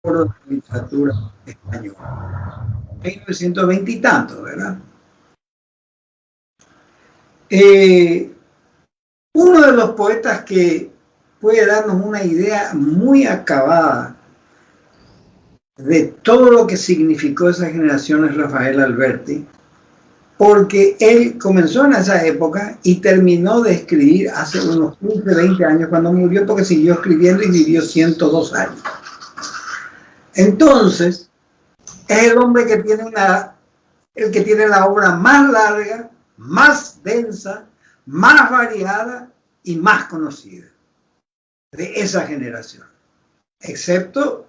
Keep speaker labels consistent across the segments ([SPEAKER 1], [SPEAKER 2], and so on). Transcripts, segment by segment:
[SPEAKER 1] de la literatura española. 1920 y tanto, ¿verdad? Uno de los poetas que puede darnos una idea muy acabada de todo lo que significó esa generación es Rafael Alberti, porque él comenzó en esa época y terminó de escribir hace unos 15, 20 años cuando murió, porque siguió escribiendo y vivió 102 años. Entonces, es el hombre que tiene el que tiene la obra más larga, más densa, más variada y más conocida de esa generación, excepto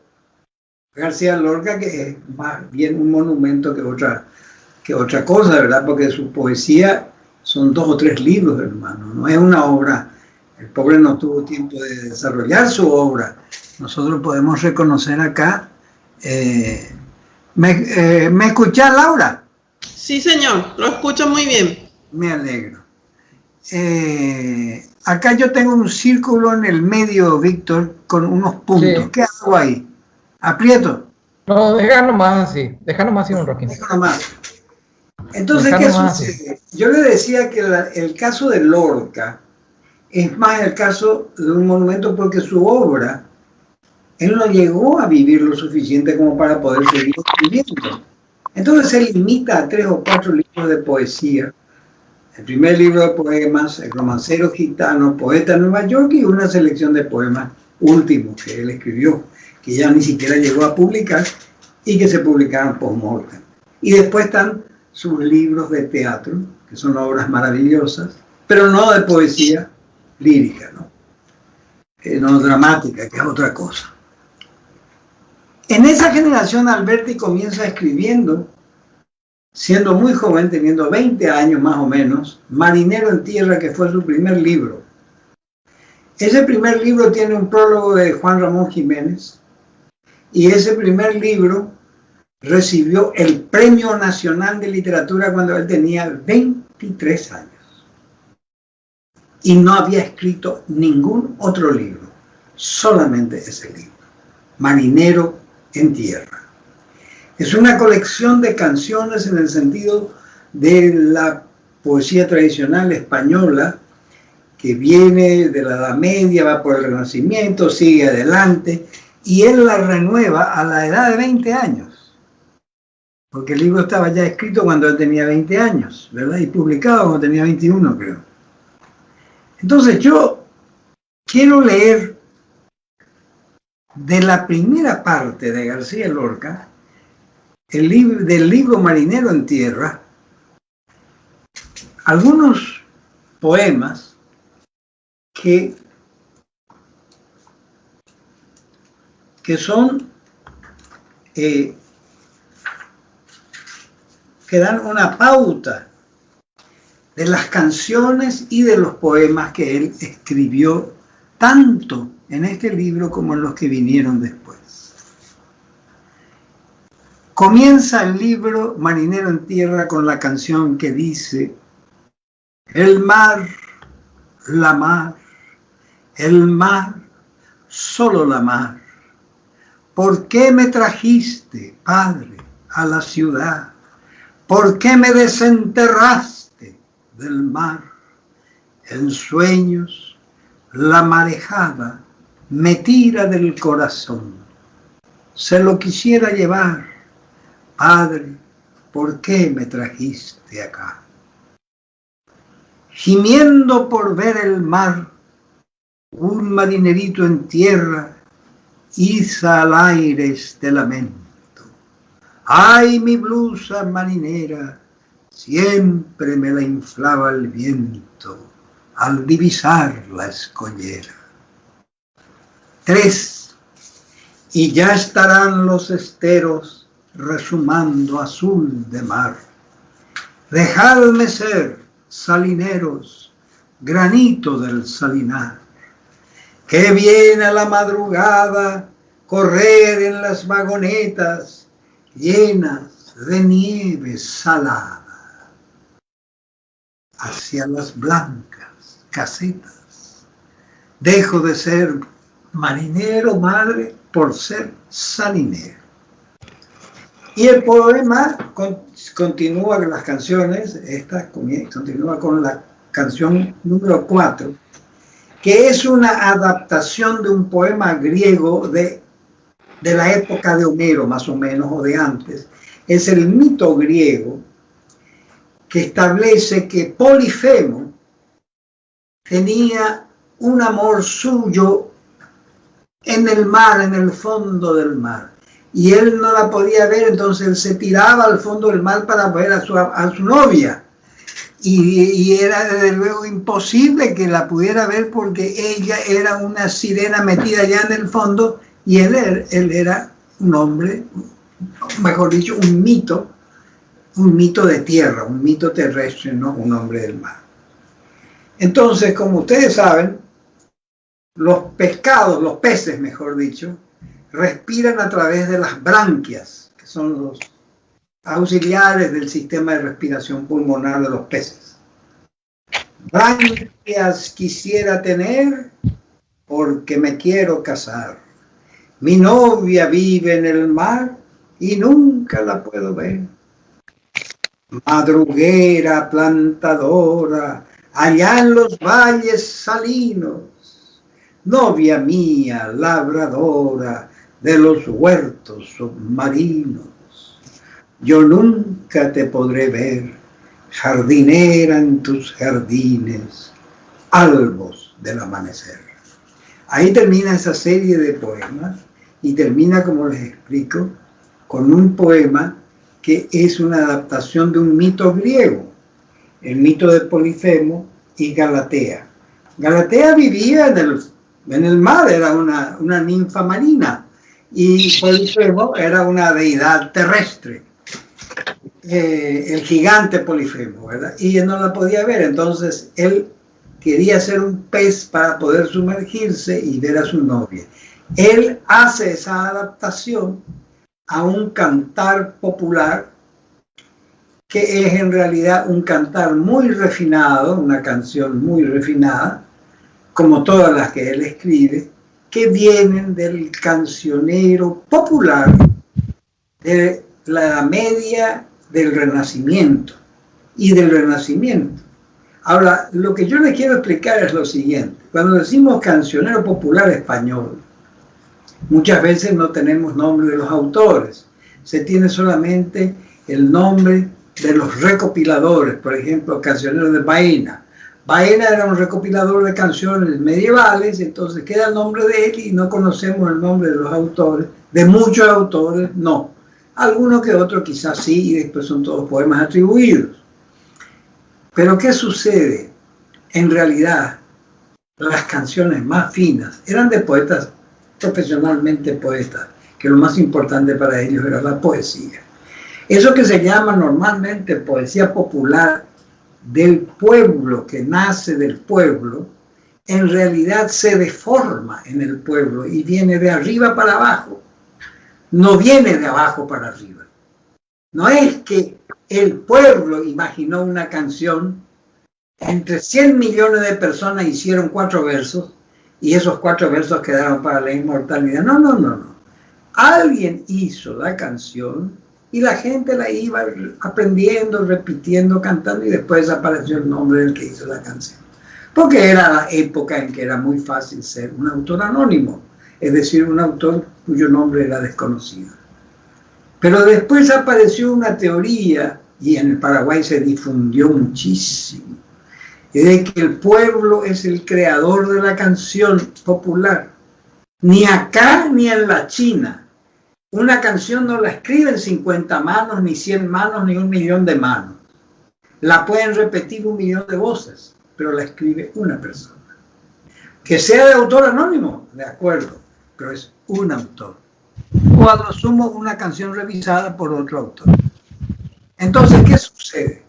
[SPEAKER 1] García Lorca, que es más bien un monumento que otra cosa, ¿verdad? Porque su poesía son 2 o 3 libros, hermano, no es una obra. El pobre no tuvo tiempo de desarrollar su obra. Nosotros podemos reconocer acá. ¿Me escuchás, Laura?
[SPEAKER 2] Sí, señor, lo escucho muy bien.
[SPEAKER 1] Me alegro. Acá yo tengo un círculo en el medio, Víctor, con unos puntos. Sí. ¿Qué hago ahí? ¿Aprieto?
[SPEAKER 3] No, déjalo más así un Rocky.
[SPEAKER 1] Déjalo más. Entonces, ¿qué sucede? Yo le decía que el caso de Lorca es más el caso de un monumento porque su obra, él no llegó a vivir lo suficiente como para poder seguir escribiendo. Entonces se limita a 3 o 4 libros de poesía. El primer libro de poemas, El romancero gitano, Poeta de Nueva York, y una selección de poemas últimos que él escribió, que ya ni siquiera llegó a publicar y que se publicaron post-mortem. Y después están sus libros de teatro, que son obras maravillosas, pero no de poesía lírica, ¿no? No dramática, que es otra cosa. En esa generación Alberti comienza escribiendo, siendo muy joven, teniendo 20 años más o menos, Marinero en Tierra, que fue su primer libro. Ese primer libro tiene un prólogo de Juan Ramón Jiménez, y ese primer libro recibió el Premio Nacional de Literatura cuando él tenía 23 años. Y no había escrito ningún otro libro, solamente ese libro, Marinero en Tierra. Es una colección de canciones en el sentido de la poesía tradicional española, que viene de la Edad Media, va por el Renacimiento, sigue adelante, y él la renueva a la edad de 20 años, porque el libro estaba ya escrito cuando él tenía 20 años, ¿verdad? Y publicado cuando tenía 21, creo. Entonces yo quiero leer de la primera parte de García Lorca, del libro Marinero en Tierra, algunos poemas que son que dan una pauta de las canciones y de los poemas que él escribió, tanto en este libro como en los que vinieron después. Comienza el libro Marinero en Tierra con la canción que dice: el mar, el mar, solo la mar. ¿Por qué me trajiste, Padre, a la ciudad? ¿Por qué me desenterraste del mar? En sueños, la marejada me tira del corazón. Se lo quisiera llevar, Padre, ¿por qué me trajiste acá? Gimiendo por ver el mar, un marinerito en tierra iza al aire este lamento. Ay, mi blusa marinera, siempre me la inflaba el viento al divisar la escollera. 3. Y ya estarán los esteros resumando azul de mar. Dejadme ser, salineros, granito del salinar, que viene a la madrugada correr en las vagonetas llenas de nieve salada hacia las blancas casetas. Dejo de ser marinero, madre, por ser salinero. Y el poema continúa con las canciones, continúa con la canción número 4, que es una adaptación de un poema griego de la época de Homero, más o menos, o de antes. Es el mito griego que establece que Polifemo tenía un amor suyo en el mar, en el fondo del mar. Y él no la podía ver, entonces él se tiraba al fondo del mar para ver a su novia. Y era desde luego imposible que la pudiera ver porque ella era una sirena metida allá en el fondo y él era un hombre, mejor dicho, un mito de tierra, un mito terrestre, no un hombre del mar. Entonces, como ustedes saben, los pescados, los peces, mejor dicho, respiran a través de las branquias, que son los auxiliares del sistema de respiración pulmonar de los peces. Branquias quisiera tener porque me quiero casar. Mi novia vive en el mar y nunca la puedo ver. Madruguera plantadora, allá en los valles salinos, novia mía labradora de los huertos submarinos. Yo nunca te podré ver, jardinera en tus jardines, albos del amanecer. Ahí termina esa serie de poemas y termina, como les explico, con un poema que es una adaptación de un mito griego, el mito de Polifemo y Galatea. Galatea vivía en el mar, era una ninfa marina, y Polifemo era una deidad terrestre, el gigante Polifemo, ¿verdad? Y él no la podía ver, entonces él quería ser un pez para poder sumergirse y ver a su novia. Él hace esa adaptación a un cantar popular que es en realidad un cantar muy refinado, una canción muy refinada, como todas las que él escribe, que vienen del cancionero popular de la Edad Media, del Renacimiento y del Renacimiento. Ahora, lo que yo les quiero explicar es lo siguiente. Cuando decimos cancionero popular español, muchas veces no tenemos nombre de los autores. Se tiene solamente el nombre de los recopiladores. Por ejemplo, cancionero de Baena. Baena era un recopilador de canciones medievales, entonces queda el nombre de él y no conocemos el nombre de los autores. De muchos autores, no. Algunos que otros quizás sí, y después son todos poemas atribuidos. Pero ¿qué sucede? En realidad, las canciones más finas eran de poetas, profesionalmente poetas, que lo más importante para ellos era la poesía. Eso que se llama normalmente poesía popular del pueblo, que nace del pueblo, en realidad se deforma en el pueblo y viene de arriba para abajo. No viene de abajo para arriba. No es que el pueblo imaginó una canción, entre 100 millones de personas hicieron 4 versos y esos 4 versos quedaron para la inmortalidad. No. Alguien hizo la canción y la gente la iba aprendiendo, repitiendo, cantando, y después apareció el nombre del que hizo la canción. Porque era la época en que era muy fácil ser un autor anónimo, es decir, un autor cuyo nombre era desconocido. Pero después apareció una teoría, y en el Paraguay se difundió muchísimo, de que el pueblo es el creador de la canción popular. Ni acá ni en la China. Una canción no la escriben 50 manos, ni 100 manos, ni 1 millón de manos. La pueden repetir 1 millón de voces, pero la escribe una persona. Que sea de autor anónimo, de acuerdo, pero es un autor. O a lo sumo una canción revisada por otro autor. Entonces, ¿qué sucede?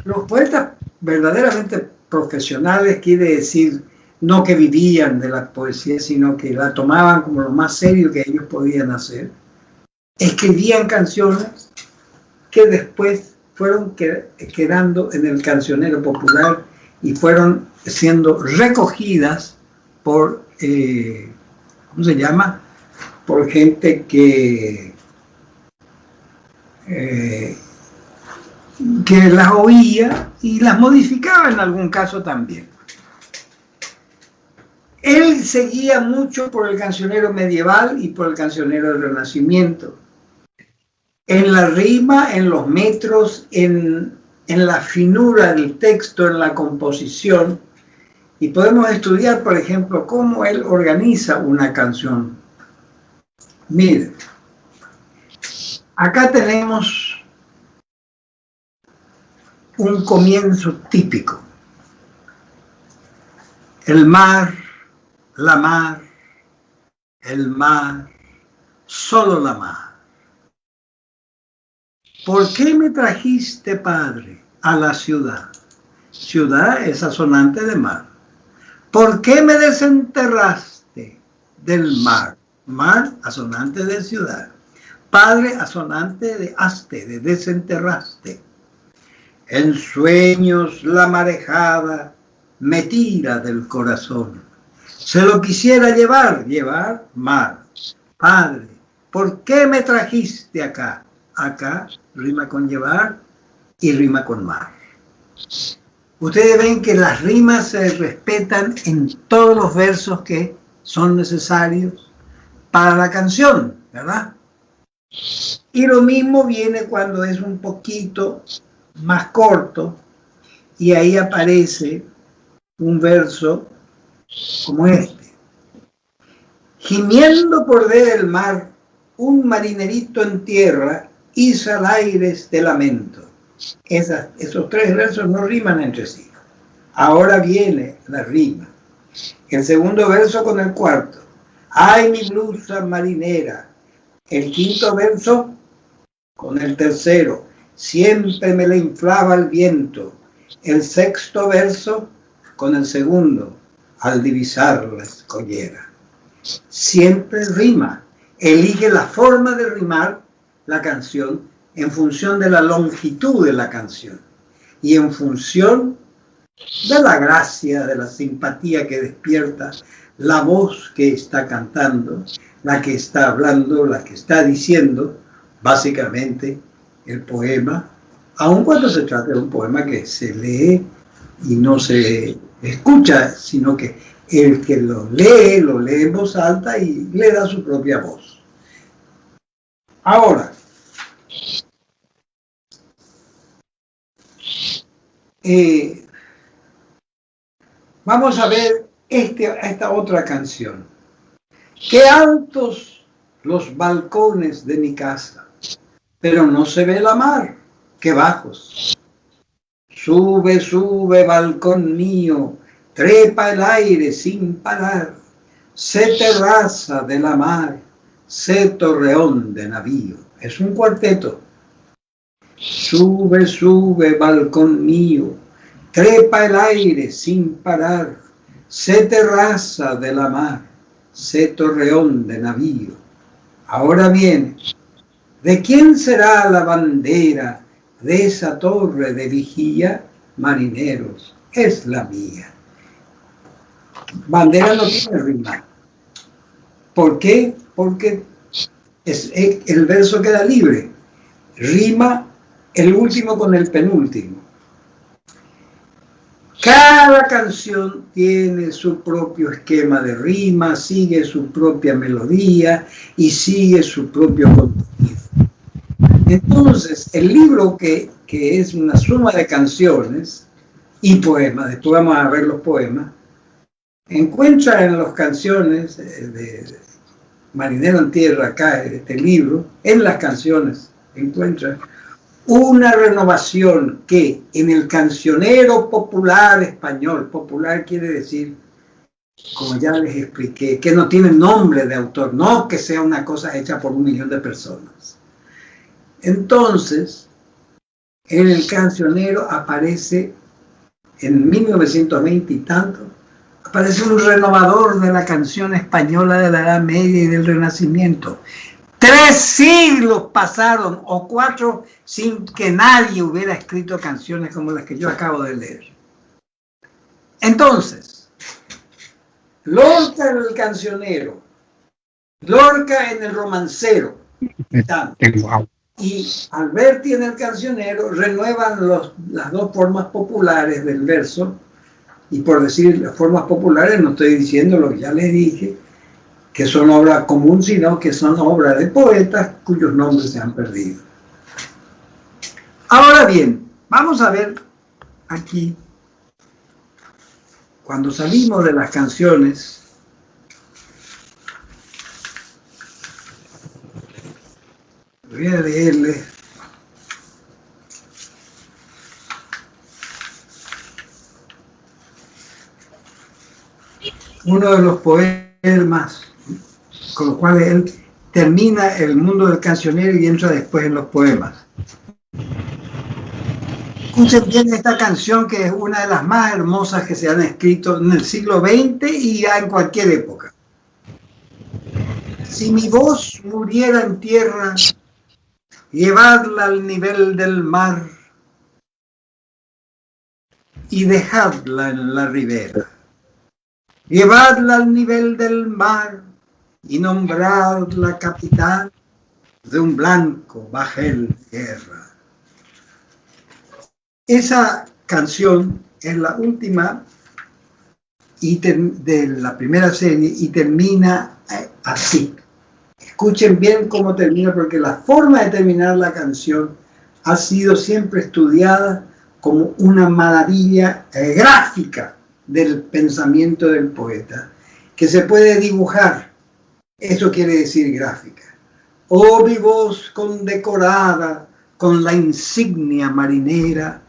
[SPEAKER 1] Los poetas verdaderamente profesionales, quiere decir no que vivían de la poesía, sino que la tomaban como lo más serio que ellos podían hacer, escribían canciones que después fueron quedando en el cancionero popular y fueron siendo recogidas por, ¿cómo se llama? por gente que las oía y las modificaba en algún caso también. Él seguía mucho por el cancionero medieval y por el cancionero del Renacimiento. En la rima, en los metros, en la finura del texto, en la composición. Y podemos estudiar, por ejemplo, cómo él organiza una canción. Miren, acá tenemos un comienzo típico. El mar, la mar, el mar, solo la mar. ¿Por qué me trajiste, Padre, a la ciudad? Ciudad es asonante de mar. ¿Por qué me desenterraste del mar? Mar, asonante de ciudad. Padre, asonante de haste, de desenterraste. En sueños la marejada me tira del corazón. Se lo quisiera llevar, mar. Padre, ¿por qué me trajiste acá? Acá rima con llevar y rima con mar. Ustedes ven que las rimas se respetan en todos los versos que son necesarios para la canción, ¿verdad? Y lo mismo viene cuando es un poquito más corto y ahí aparece un verso como este. Gimiendo por ver el mar, un marinerito en tierra hizo al aire este lamento. Esos tres versos no riman entre sí. Ahora viene la rima. El segundo verso con el cuarto. Ay, mi blusa marinera. El quinto verso con el tercero. Siempre me la inflaba el viento. El sexto verso con el segundo. Al divisar la escollera. Siempre rima. Elige la forma de rimar la canción en función de la longitud de la canción y en función de la gracia, de la simpatía que despierta la voz que está cantando, la que está hablando, la que está diciendo, básicamente el poema, aun cuando se trata de un poema que se lee y no se escucha, sino que el que lo lee en voz alta y le da su propia voz. Ahora, vamos a ver esta otra canción. Qué altos los balcones de mi casa, pero no se ve la mar, qué bajos. Sube, sube, balcón mío, trepa el aire sin parar, sé terraza de la mar, sé torreón de navío. Es un cuarteto. Sube, sube, balcón mío, trepa el aire sin parar, sé terraza de la mar, sé torreón de navío. Ahora viene, ¿de quién será la bandera de esa torre de vigía? Marineros, es la mía. Bandera no tiene rima. ¿Por qué? Porque el verso queda libre. Rima el último con el penúltimo. Cada canción tiene su propio esquema de rima, sigue su propia melodía y sigue su propio contenido. Entonces, el libro que es una suma de canciones y poemas, después vamos a ver los poemas, encuentra en las canciones de Marinero en Tierra, acá, este libro, en las canciones encuentra una renovación que en el cancionero popular español, popular quiere decir, como ya les expliqué, que no tiene nombre de autor, no que sea una cosa hecha por 1 millón de personas. Entonces, en el cancionero aparece, en 1920 y tanto, aparece un renovador de la canción española de la Edad Media y del Renacimiento. 3 siglos pasaron, o 4, sin que nadie hubiera escrito canciones como las que yo acabo de leer. Entonces, Lorca en el cancionero Lorca en el romancero. Y Alberti en el cancionero renuevan las dos formas populares del verso. Y por decir las formas populares no estoy diciendo lo que ya les dije, que son obras comunes, sino que son obras de poetas cuyos nombres se han perdido. Ahora bien, vamos a ver aquí, cuando salimos de las canciones, voy a leerles uno de los poemas con los cuales él termina el mundo del cancionero y entra después en los poemas. Escuchen bien esta canción, que es una de las más hermosas que se han escrito en el siglo XX y ya en cualquier época. Si mi voz muriera en tierra, llevadla al nivel del mar y dejadla en la ribera. Llevadla al nivel del mar y nombradla capitán de un blanco bajel de guerra. Esa canción es la última de la primera serie y termina así. Escuchen bien cómo termina, porque la forma de terminar la canción ha sido siempre estudiada como una maravilla gráfica del pensamiento del poeta, que se puede dibujar. Eso quiere decir gráfica. Oh, mi voz condecorada con la insignia marinera,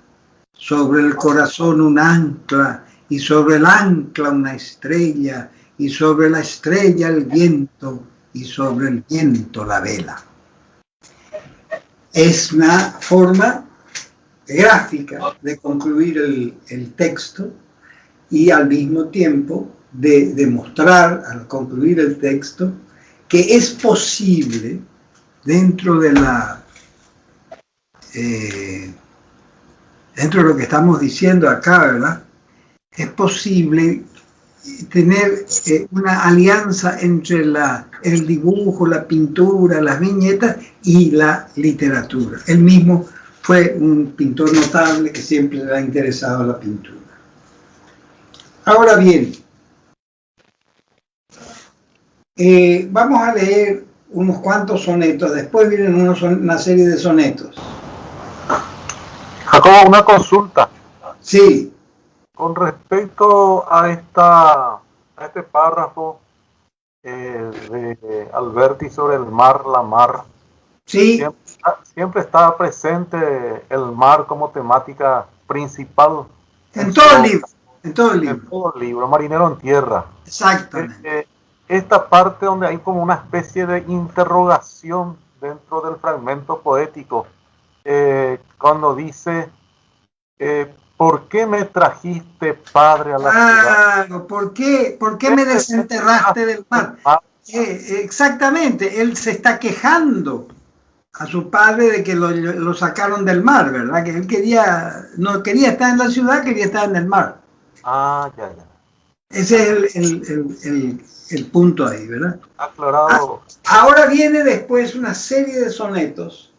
[SPEAKER 1] sobre el corazón un ancla, y sobre el ancla una estrella, y sobre la estrella el viento, y sobre el viento la vela. Es una forma gráfica de concluir el texto, y al mismo tiempo de demostrar, al concluir el texto, que es posible, dentro de dentro de lo que estamos diciendo acá, ¿verdad? Es posible tener una alianza entre el dibujo, la pintura, las viñetas y la literatura. Él mismo fue un pintor notable que siempre le ha interesado la pintura. Ahora bien, vamos a leer unos cuantos sonetos, después vienen una serie de sonetos.
[SPEAKER 4] Jacobo, una consulta.
[SPEAKER 1] Sí.
[SPEAKER 4] Con respecto a este párrafo de Alberti sobre el mar, la mar,
[SPEAKER 1] sí,
[SPEAKER 4] siempre está presente el mar como temática principal.
[SPEAKER 1] En todo el libro. En todo el libro.
[SPEAKER 4] En todo el libro, Marinero en Tierra.
[SPEAKER 1] Exactamente.
[SPEAKER 4] Esta parte donde hay como una especie de interrogación dentro del fragmento poético, cuando dice, ¿por qué me trajiste, padre, a la ciudad?
[SPEAKER 1] ¿Por qué me desenterraste del mar? Exactamente, él se está quejando a su padre de que lo sacaron del mar, ¿verdad? Que él no quería estar en la ciudad, quería estar en el mar.
[SPEAKER 4] Ya.
[SPEAKER 1] Ese es el punto ahí, ¿verdad?
[SPEAKER 4] Aclarado.
[SPEAKER 1] Ahora viene después una serie de sonetos,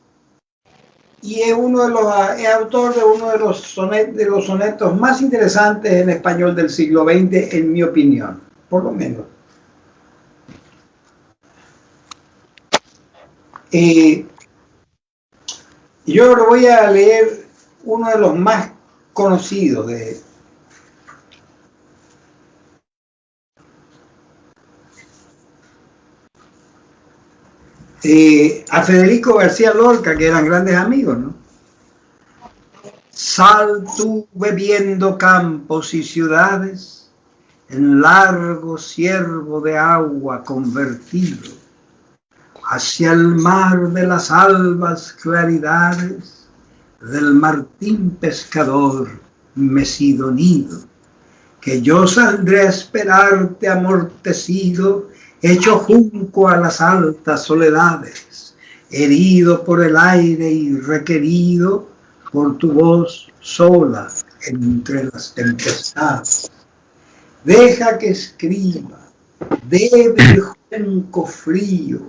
[SPEAKER 1] y es autor de uno de los sonetos más interesantes en español del siglo XX, en mi opinión, por lo menos. Yo lo voy a leer uno de los más conocidos de a Federico García Lorca, que eran grandes amigos, ¿no? Sal tú bebiendo campos y ciudades, en largo ciervo de agua convertido, hacia el mar de las albas claridades, del martín pescador mecido nido, que yo saldré a esperarte amortecido, hecho junco a las altas soledades, herido por el aire y requerido por tu voz sola entre las tempestades. Deja que escriba, débil viento frío,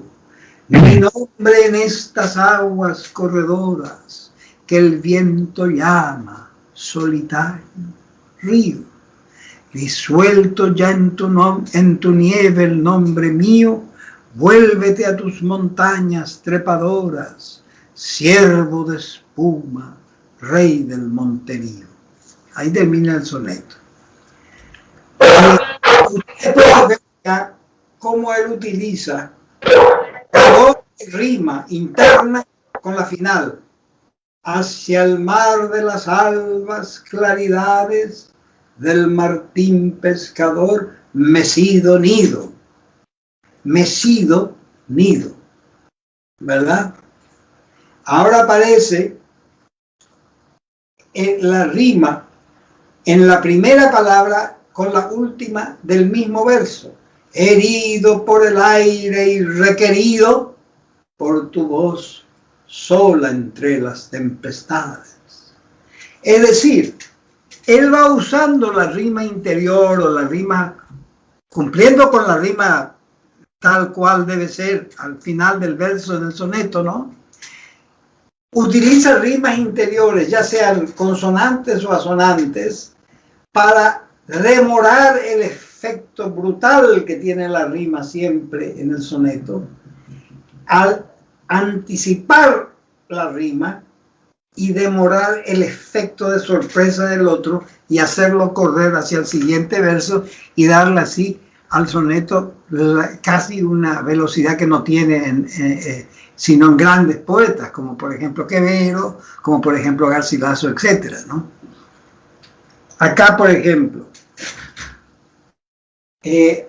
[SPEAKER 1] mi nombre en estas aguas corredoras que el viento llama solitario río. Disuelto ya en tu nieve el nombre mío, vuélvete a tus montañas trepadoras, siervo de espuma, rey del monterío. Ahí termina el soneto. Usted puede ver ya cómo él utiliza la rima interna con la final. Hacia el mar de las albas claridades del martín pescador, mecido nido, ¿verdad? Ahora aparece la rima en la primera palabra con la última del mismo verso. Herido por el aire y requerido por tu voz sola entre las tempestades. Es decir, él va usando la rima interior o la rima, cumpliendo con la rima tal cual debe ser al final del verso del soneto, ¿no? Utiliza rimas interiores, ya sean consonantes o asonantes, para remorar el efecto brutal que tiene la rima siempre en el soneto, al anticipar la rima y demorar el efecto de sorpresa del otro y hacerlo correr hacia el siguiente verso y darle así al soneto casi una velocidad que no tiene sino en grandes poetas, como por ejemplo Quevedo, como por ejemplo Garcilaso, etc., ¿no? Acá, por ejemplo,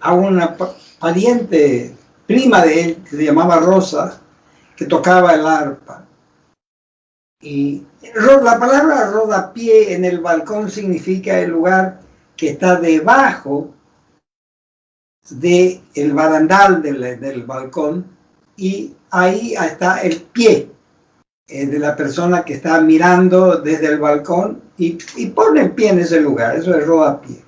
[SPEAKER 1] a una pariente prima de él, que se llamaba Rosa, que tocaba el arpa. Y la palabra rodapié en el balcón significa el lugar que está debajo del barandal del balcón, y ahí está el pie de la persona que está mirando desde el balcón y pone el pie en ese lugar. Eso es rodapié.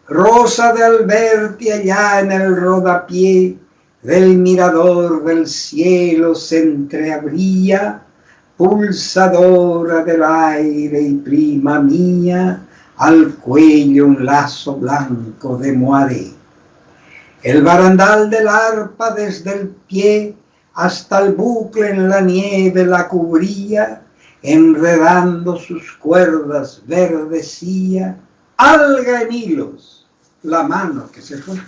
[SPEAKER 1] Rosa de Alberti allá en el rodapié del mirador del cielo se entreabría, pulsadora del aire y prima mía, al cuello un lazo blanco de moaré. El barandal del arpa desde el pie hasta el bucle en la nieve la cubría, enredando sus cuerdas verdecía, alga en hilos la mano que se fue.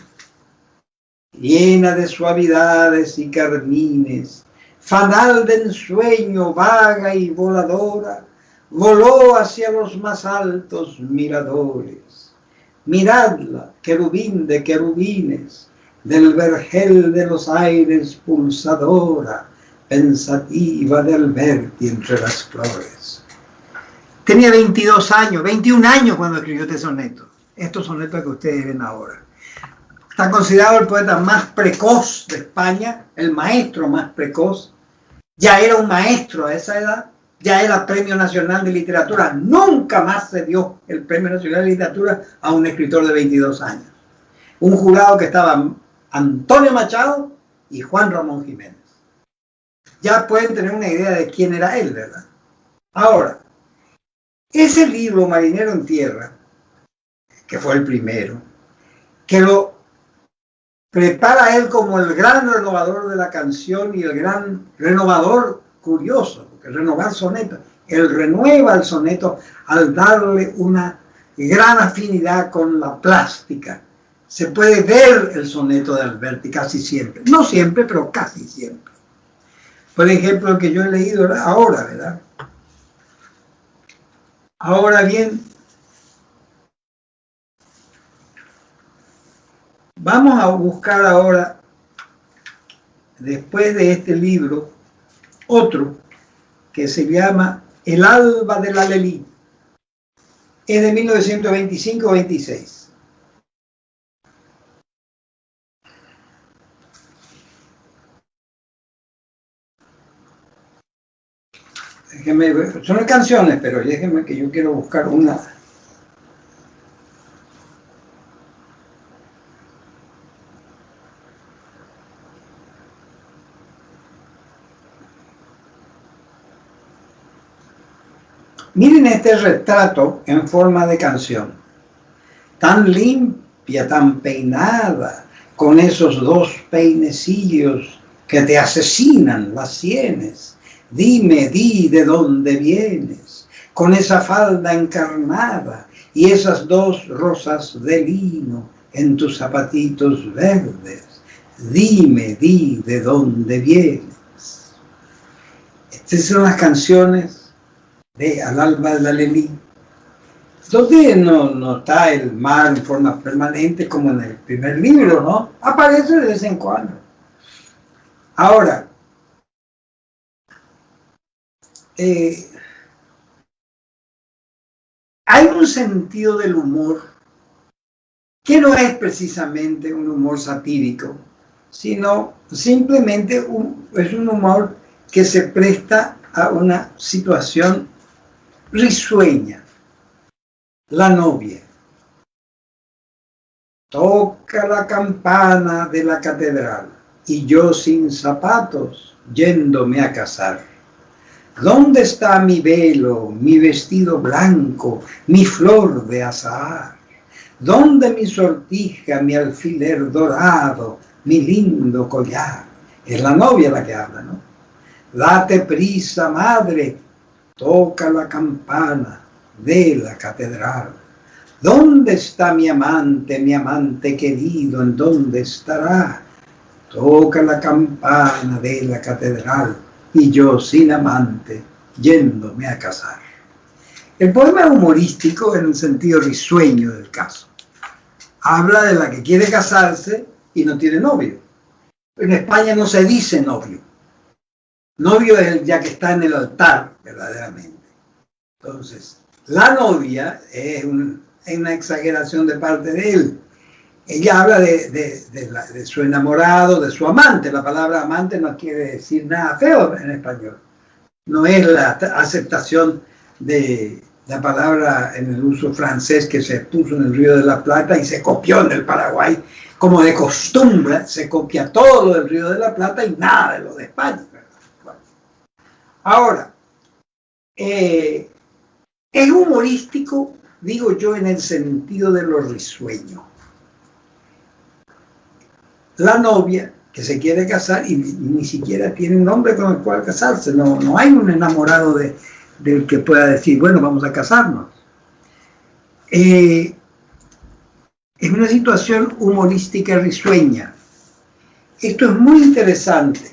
[SPEAKER 1] Llena de suavidades y carmines, fanal de ensueño vaga y voladora, voló hacia los más altos miradores. Miradla, querubín de querubines, del vergel de los aires pulsadora, pensativa de Alberti entre las flores. Tenía 22 años, 21 años cuando escribió este soneto. Estos sonetos que ustedes ven ahora. Está considerado el poeta más precoz de España, el maestro más precoz. Ya era un maestro a esa edad, ya era Premio Nacional de Literatura. Nunca más se dio el Premio Nacional de Literatura a un escritor de 22 años. Un jurado que estaba Antonio Machado y Juan Ramón Jiménez. Ya pueden tener una idea de quién era él, ¿verdad? Ahora, ese libro, Marinero en Tierra, que fue el primero, que lo prepara él como el gran renovador de la canción y el gran renovador curioso, porque renovar sonetos, él renueva el soneto al darle una gran afinidad con la plástica. Se puede ver el soneto de Alberti casi siempre, no siempre, pero casi siempre. Por ejemplo, el que yo he leído ahora, ¿verdad? Ahora bien, vamos a buscar ahora, después de este libro, otro que se llama El alba del Alelí. Es de 1925-26. Déjenme ver, son canciones, pero déjenme que yo quiero buscar una. Miren este retrato en forma de canción, tan limpia, tan peinada, con esos dos peinecillos que te asesinan las sienes. Dime, di de dónde vienes, con esa falda encarnada y esas dos rosas de lino en tus zapatitos verdes. Dime, di de dónde vienes. Estas son las canciones de Al alba de Alelí, donde no está el mar en forma permanente como en el primer libro, ¿no? Aparece de vez en cuando. Ahora, hay un sentido del humor que no es precisamente un humor satírico, sino simplemente es un humor que se presta a una situación risueña. La novia toca la campana de la catedral y yo sin zapatos yéndome a casar. ¿Dónde está mi velo, mi vestido blanco, mi flor de azahar? ¿Dónde mi sortija, mi alfiler dorado, mi lindo collar? Es la novia la que habla, ¿no? Date prisa, madre, toca la campana de la catedral. ¿Dónde está mi amante querido? ¿En dónde estará? Toca la campana de la catedral y yo sin amante yéndome a casar. El poema es humorístico en el sentido risueño del caso. Habla de la que quiere casarse y no tiene novio. En España no se dice novio. Novio es el ya que está en el altar, verdaderamente. Entonces, la novia es una exageración de parte de él. Ella habla de su enamorado, de su amante. La palabra amante no quiere decir nada feo en español. No es la aceptación de la palabra en el uso francés que se puso en el Río de la Plata y se copió en el Paraguay. Como de costumbre, se copia todo lo del Río de la Plata y nada de lo de España. Bueno. Ahora, es humorístico, digo yo, en el sentido de lo risueño. La novia que se quiere casar y ni siquiera tiene un hombre con el cual casarse, no hay un enamorado del que pueda decir, bueno, vamos a casarnos. Es una situación humorística risueña. Esto es muy interesante.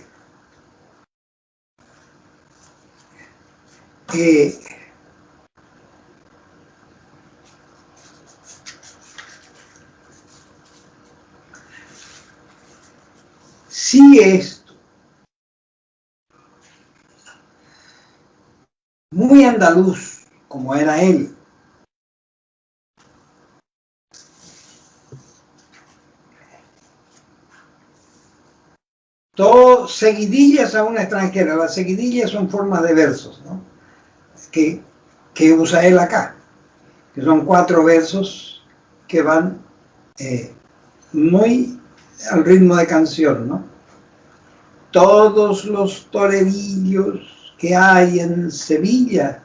[SPEAKER 1] Si esto, muy andaluz como era él, todo seguidillas a una extranjera, las seguidillas son formas de versos, ¿no? que usa él acá, que son 4 versos que van muy al ritmo de canción, ¿no? Todos los torerillos que hay en Sevilla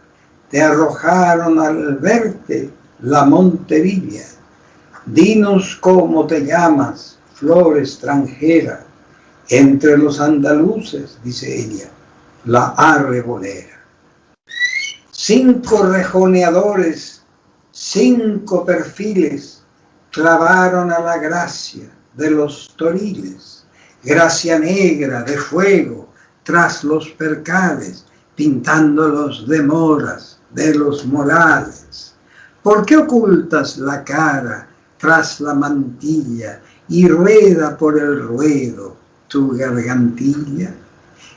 [SPEAKER 1] te arrojaron al verte la Montevilla. Dinos cómo te llamas, flor extranjera, entre los andaluces, dice ella, la arrebolera. 5 rejoneadores, 5 perfiles clavaron a la gracia de los toriles. Gracia negra de fuego tras los percales, pintándolos de moras de los morales. ¿Por qué ocultas la cara tras la mantilla y rueda por el ruedo tu gargantilla?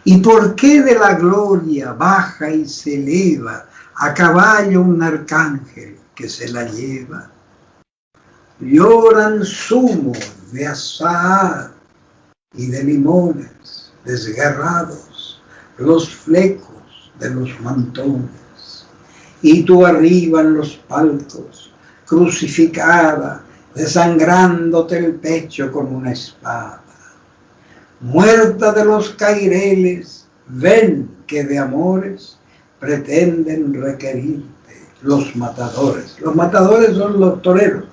[SPEAKER 1] ¿Y por qué de la gloria baja y se eleva a caballo un arcángel que se la lleva? Lloran zumos de azahar y de limones desgarrados los flecos de los mantones, y tú arriba en los palcos, crucificada, desangrándote el pecho con una espada. Muerta de los caireles, ven que de amores pretenden requerirte los matadores. Los matadores son los toreros.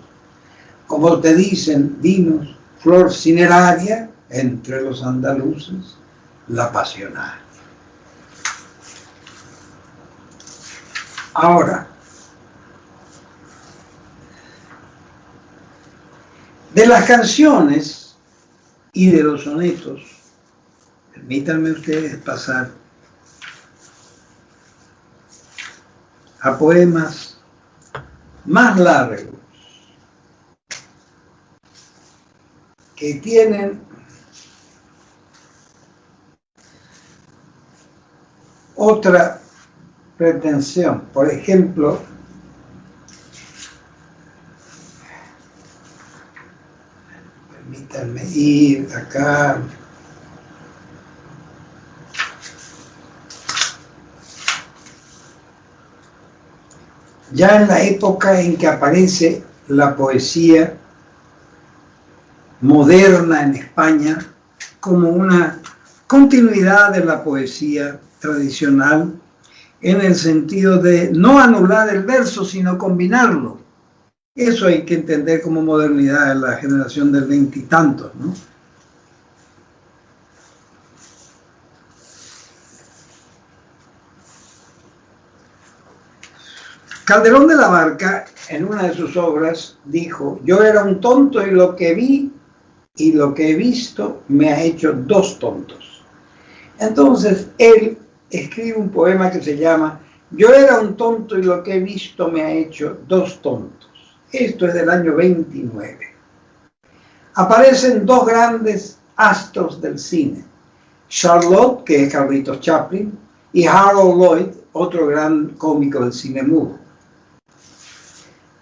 [SPEAKER 1] Como te dicen, dinos, flor cineraria entre los andaluces, la pasionaria. Ahora, de las canciones y de los sonetos, permítanme ustedes pasar a poemas más largos que tienen otra pretensión. Por ejemplo, permítanme ir acá. Ya en la época en que aparece la poesía moderna en España como una continuidad de la poesía tradicional, en el sentido de no anular el verso, sino combinarlo. Eso hay que entender como modernidad en la generación del veintitantos, ¿no? Calderón de la Barca, en una de sus obras, dijo: yo era un tonto y lo que vi y lo que he visto me ha hecho dos tontos. Entonces, él escribe un poema que se llama Yo era un tonto y lo que he visto me ha hecho dos tontos. Esto es del año 29. Aparecen dos grandes astros del cine. Charlotte, que es Carlitos Chaplin, y Harold Lloyd, otro gran cómico del cine mudo.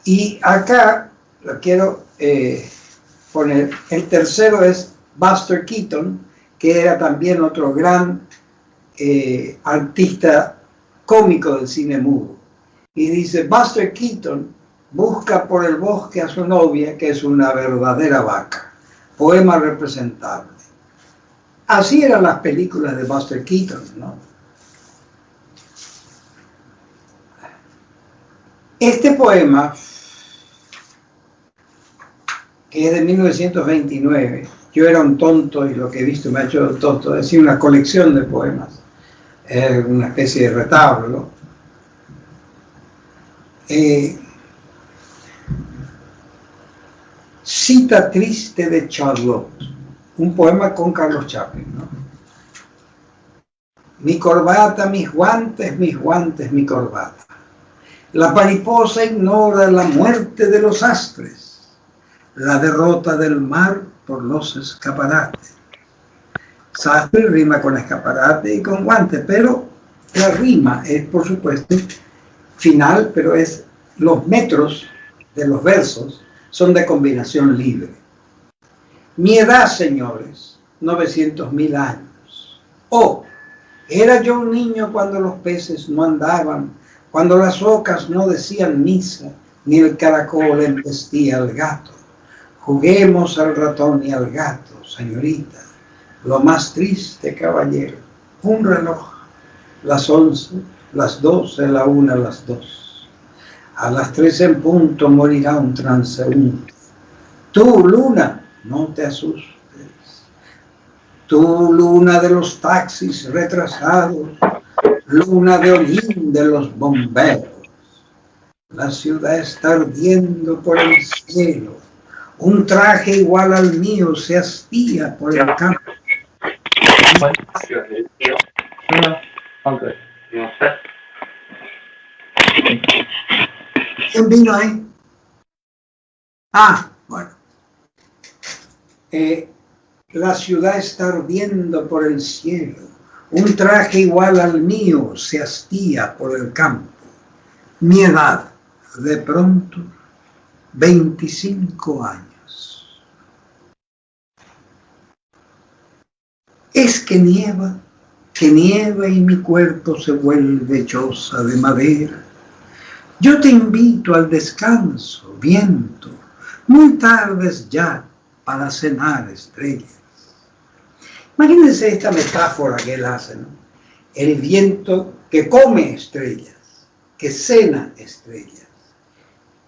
[SPEAKER 1] Y acá lo quiero poner. El tercero es Buster Keaton, que era también otro gran artista cómico del cine mudo. Y dice: Buster Keaton busca por el bosque a su novia, que es una verdadera vaca. Poema representable. Así eran las películas de Buster Keaton, ¿no? Este poema, que es de 1929, Yo era un tonto y lo que he visto me ha hecho tonto, es decir, una colección de poemas, una especie de retablo. Cita triste de Charlotte, un poema con Carlos Chaplin, ¿no? Mi corbata, mis guantes, mi corbata. La mariposa ignora la muerte de los astres, la derrota del mar por los escaparates. Sastre rima con escaparate y con guante, pero la rima es, por supuesto, final, pero es los metros de los versos son de combinación libre. Mi edad, señores, 900.000 años. Oh, era yo un niño cuando los peces no andaban, cuando las ocas no decían misa, ni el caracol embestía al gato. Juguemos al ratón y al gato, señorita. Lo más triste, caballero, un reloj, las 11, las 12, la 1, las 2. A las 3 en punto morirá un transeúnte. Tú, luna, no te asustes. Tú, luna de los taxis retrasados, luna de Olín de los bomberos. La ciudad está ardiendo por el cielo. Un traje igual al mío se hastía por el campo. ¿Quién vino ahí? Ah, bueno. La ciudad está ardiendo por el cielo. Un traje igual al mío se hastía por el campo. Mi edad, de pronto, 25 años. Es que nieva y mi cuerpo se vuelve choza de madera. Yo te invito al descanso, viento, muy tardes ya para cenar estrellas. Imagínense esta metáfora que él hace, ¿no? el viento que come estrellas, que cena estrellas.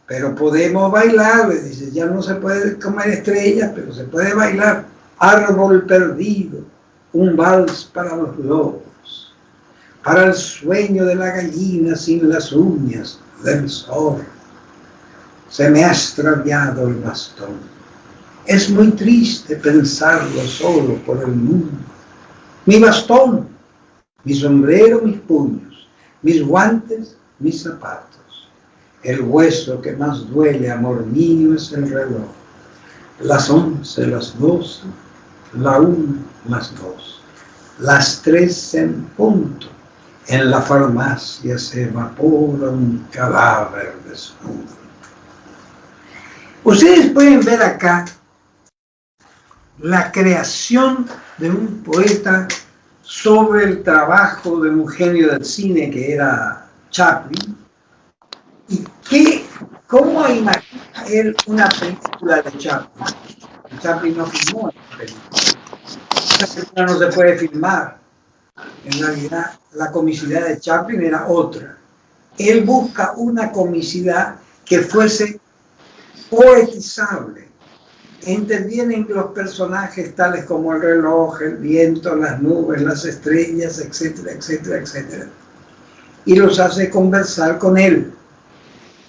[SPEAKER 1] Pero podemos bailar, le dice, ya no se puede comer estrellas, pero se puede bailar. Árbol perdido, un vals para los lobos, para el sueño de la gallina sin las uñas del sol. Se me ha extraviado el bastón. Es muy triste pensarlo solo por el mundo. Mi bastón, mi sombrero, mis puños, mis guantes, mis zapatos. El hueso que más duele, amor mío, es el reloj. Las 11, las 12, la 1, las 2, las 3 en punto. En la farmacia se evapora un cadáver desnudo. Ustedes pueden ver acá la creación de un poeta sobre el trabajo de un genio del cine que era Chaplin. ¿Y cómo imagina él una película de Chaplin? Chaplin no filmó esta película. Esta película no se puede filmar. En realidad, la comicidad de Chaplin era otra. Él busca una comicidad que fuese poetizable. Intervienen los personajes tales como el reloj, el viento, las nubes, las estrellas, etcétera, etcétera, etcétera. Y los hace conversar con él.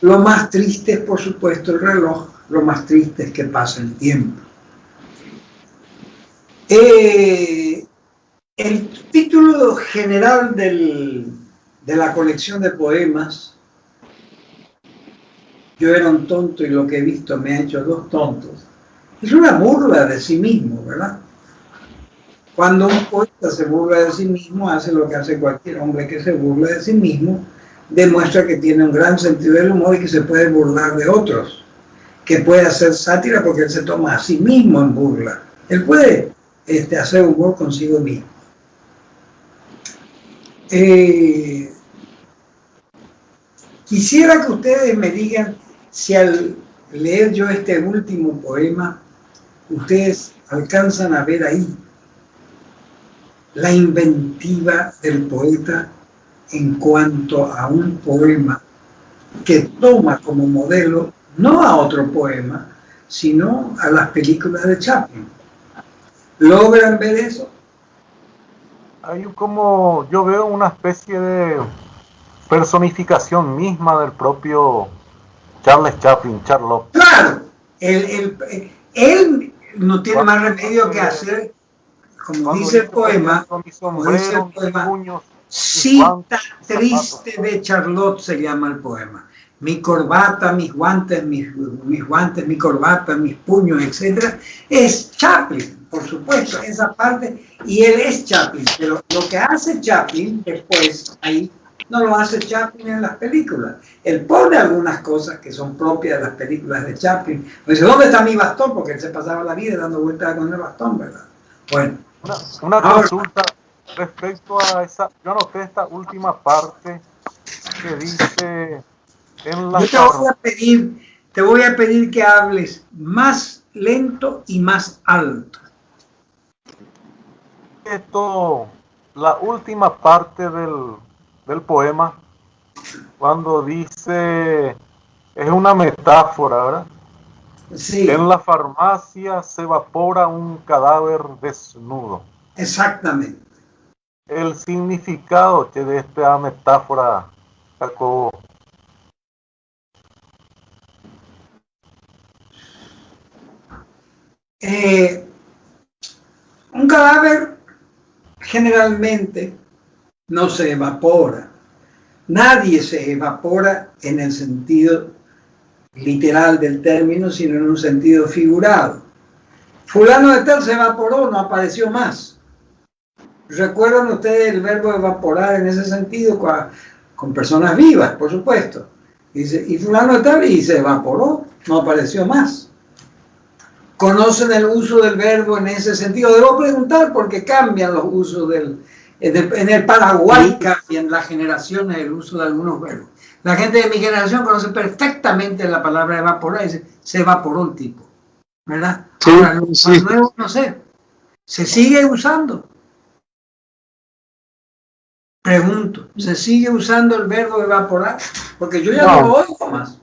[SPEAKER 1] Lo más triste es, por supuesto, el reloj. Lo más triste es que pasa el tiempo. El título general de la colección de poemas, Yo era un tonto y lo que he visto me ha hecho dos tontos, es una burla de sí mismo, ¿verdad? Cuando un poeta se burla de sí mismo, hace lo que hace cualquier hombre que se burla de sí mismo, demuestra que tiene un gran sentido del humor y que se puede burlar de otros, que puede hacer sátira porque él se toma a sí mismo en burla. Él puede hacer humor consigo mismo. Quisiera que ustedes me digan si al leer yo este último poema, ustedes alcanzan a ver ahí la inventiva del poeta en cuanto a un poema que toma como modelo no a otro poema, sino a las películas de Chaplin. ¿Logran ver eso?
[SPEAKER 4] Hay como, yo veo una especie de personificación misma del propio Charles Chaplin, Charlotte.
[SPEAKER 1] Claro, él no tiene más remedio que hacer, como dice el poema, Cita triste de Charlotte se llama el poema. Mi corbata, mis guantes, mi corbata, mis puños, etc. Es Chaplin, por supuesto, esa parte, y él es Chaplin, pero lo que hace Chaplin después, ahí, no lo hace Chaplin en las películas. Él pone algunas cosas que son propias de las películas de Chaplin. Dice, ¿dónde está mi bastón? Porque él se pasaba la vida dando vueltas con el bastón, ¿verdad? Bueno.
[SPEAKER 4] Una consulta respecto a esa, yo anoté esta última parte que dice en la...
[SPEAKER 1] Yo te voy a pedir que hables más lento y más alto.
[SPEAKER 4] Esto, la última parte del poema, cuando dice, es una metáfora, ¿verdad?
[SPEAKER 1] Sí.
[SPEAKER 4] En la farmacia se evapora un cadáver desnudo.
[SPEAKER 1] Exactamente.
[SPEAKER 4] El significado que de esta metáfora sacó.
[SPEAKER 1] Un cadáver generalmente no se evapora. Nadie se evapora en el sentido literal del término, sino en un sentido figurado. Fulano de tal se evaporó, no apareció más. ¿Recuerdan ustedes el verbo evaporar en ese sentido con personas vivas, por supuesto? Dice, y fulano de tal, y se evaporó, no apareció más. ¿Conocen el uso del verbo en ese sentido? Debo preguntar porque cambian los usos en el Paraguay cambian las generaciones el uso de algunos verbos. La gente de mi generación conoce perfectamente la palabra evaporar y dice, se evaporó el tipo, ¿verdad?
[SPEAKER 5] Sí,
[SPEAKER 1] ahora, los
[SPEAKER 5] sí.
[SPEAKER 1] nuevos, no sé, se sigue usando. Pregunto, ¿se sigue usando el verbo evaporar? Porque yo ya no lo oigo más.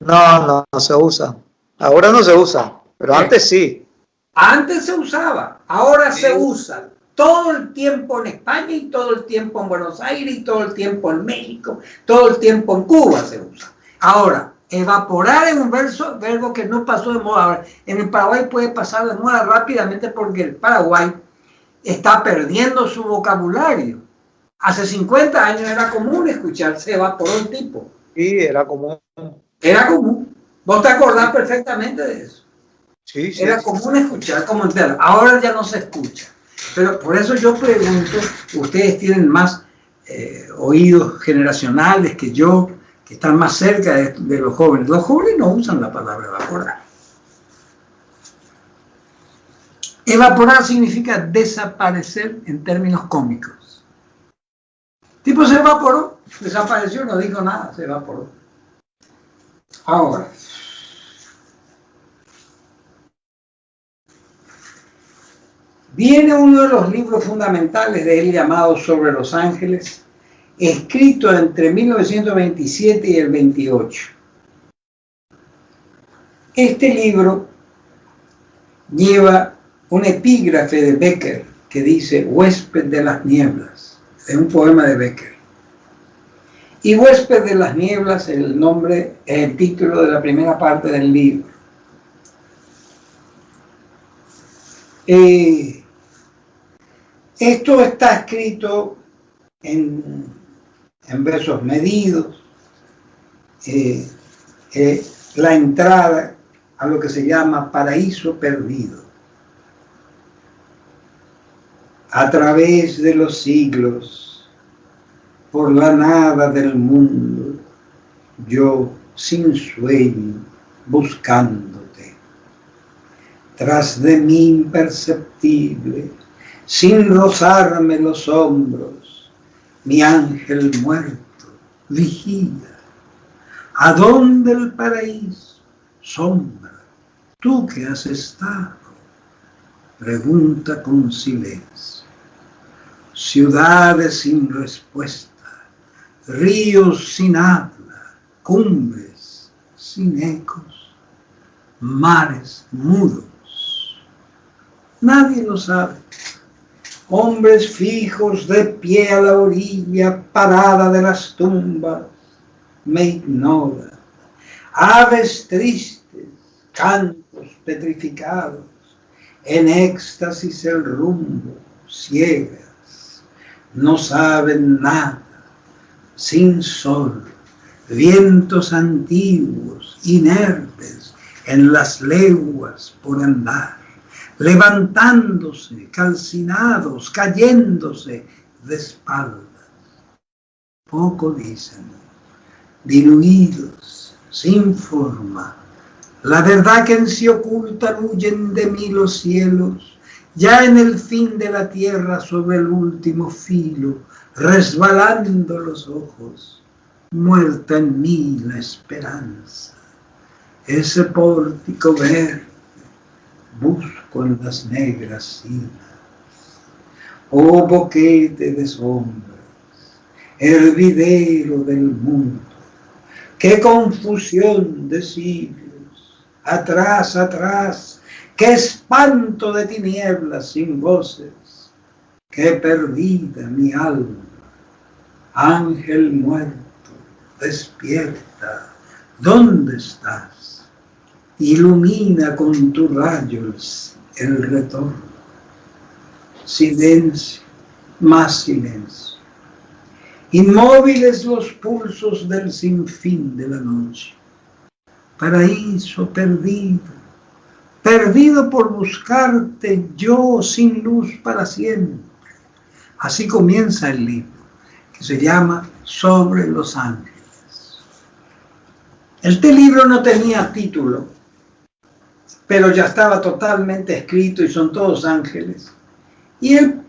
[SPEAKER 5] No se usa. Ahora no se usa, pero antes sí.
[SPEAKER 1] Antes se usaba, ahora se usa todo el tiempo en España y todo el tiempo en Buenos Aires y todo el tiempo en México, todo el tiempo en Cuba se usa. Ahora, evaporar es un verbo que no pasó de moda. Ahora, en el Paraguay puede pasar de moda rápidamente porque el Paraguay está perdiendo su vocabulario. Hace 50 años era común escuchar se evaporó el tipo.
[SPEAKER 5] Sí, era común.
[SPEAKER 1] Era común. Vos te acordás perfectamente de eso.
[SPEAKER 5] Sí, sí.
[SPEAKER 1] Era común escuchar como entero. Ahora ya no se escucha. Pero por eso yo pregunto, ustedes tienen más oídos generacionales que yo, que están más cerca de los jóvenes. Los jóvenes no usan la palabra evaporar. Evaporar significa desaparecer en términos cómicos. Tipo se evaporó, desapareció, no dijo nada, se evaporó. Ahora, viene uno de los libros fundamentales de él llamado Sobre los Ángeles, escrito entre 1927 y el 28. Este libro lleva un epígrafe de Becker que dice Huésped de las nieblas, es un poema de Becker. Y Huésped de las nieblas es el título de la primera parte del libro. Esto está escrito en versos medidos, la entrada a lo que se llama paraíso perdido. A través de los siglos, por la nada del mundo, yo sin sueño buscándote. Tras de mí imperceptible, sin rozarme los hombros, mi ángel muerto vigila. ¿A dónde el paraíso? Sombra, ¿tú que has estado? Pregunta con silencio. Ciudades sin respuesta, ríos sin habla, cumbres sin ecos, mares mudos. Nadie lo sabe. Hombres fijos de pie a la orilla, parada de las tumbas, me ignoran. Aves tristes, cantos petrificados, en éxtasis el rumbo, ciegas, no saben nada, sin sol, vientos antiguos, inertes, en las leguas por andar, levantándose, calcinados, cayéndose de espaldas. Poco dicen, diluidos, sin forma. La verdad que en sí ocultan huyen de mí los cielos, ya en el fin de la tierra sobre el último filo, resbalando los ojos, muerta en mí la esperanza. Ese pórtico verde busco en las negras cimas. Oh boquete de sombras, hervidero del mundo, qué confusión de siglos, atrás, atrás, qué espanto de tinieblas sin voces, qué perdida mi alma. Ángel muerto, despierta, ¿dónde estás? Ilumina con tu rayo el retorno. Silencio, más silencio. Inmóviles los pulsos del sinfín de la noche. Paraíso perdido, perdido por buscarte yo sin luz para siempre. Así comienza el libro, que se llama Sobre los Ángeles. Este libro no tenía título, pero ya estaba totalmente escrito y son todos ángeles. Y el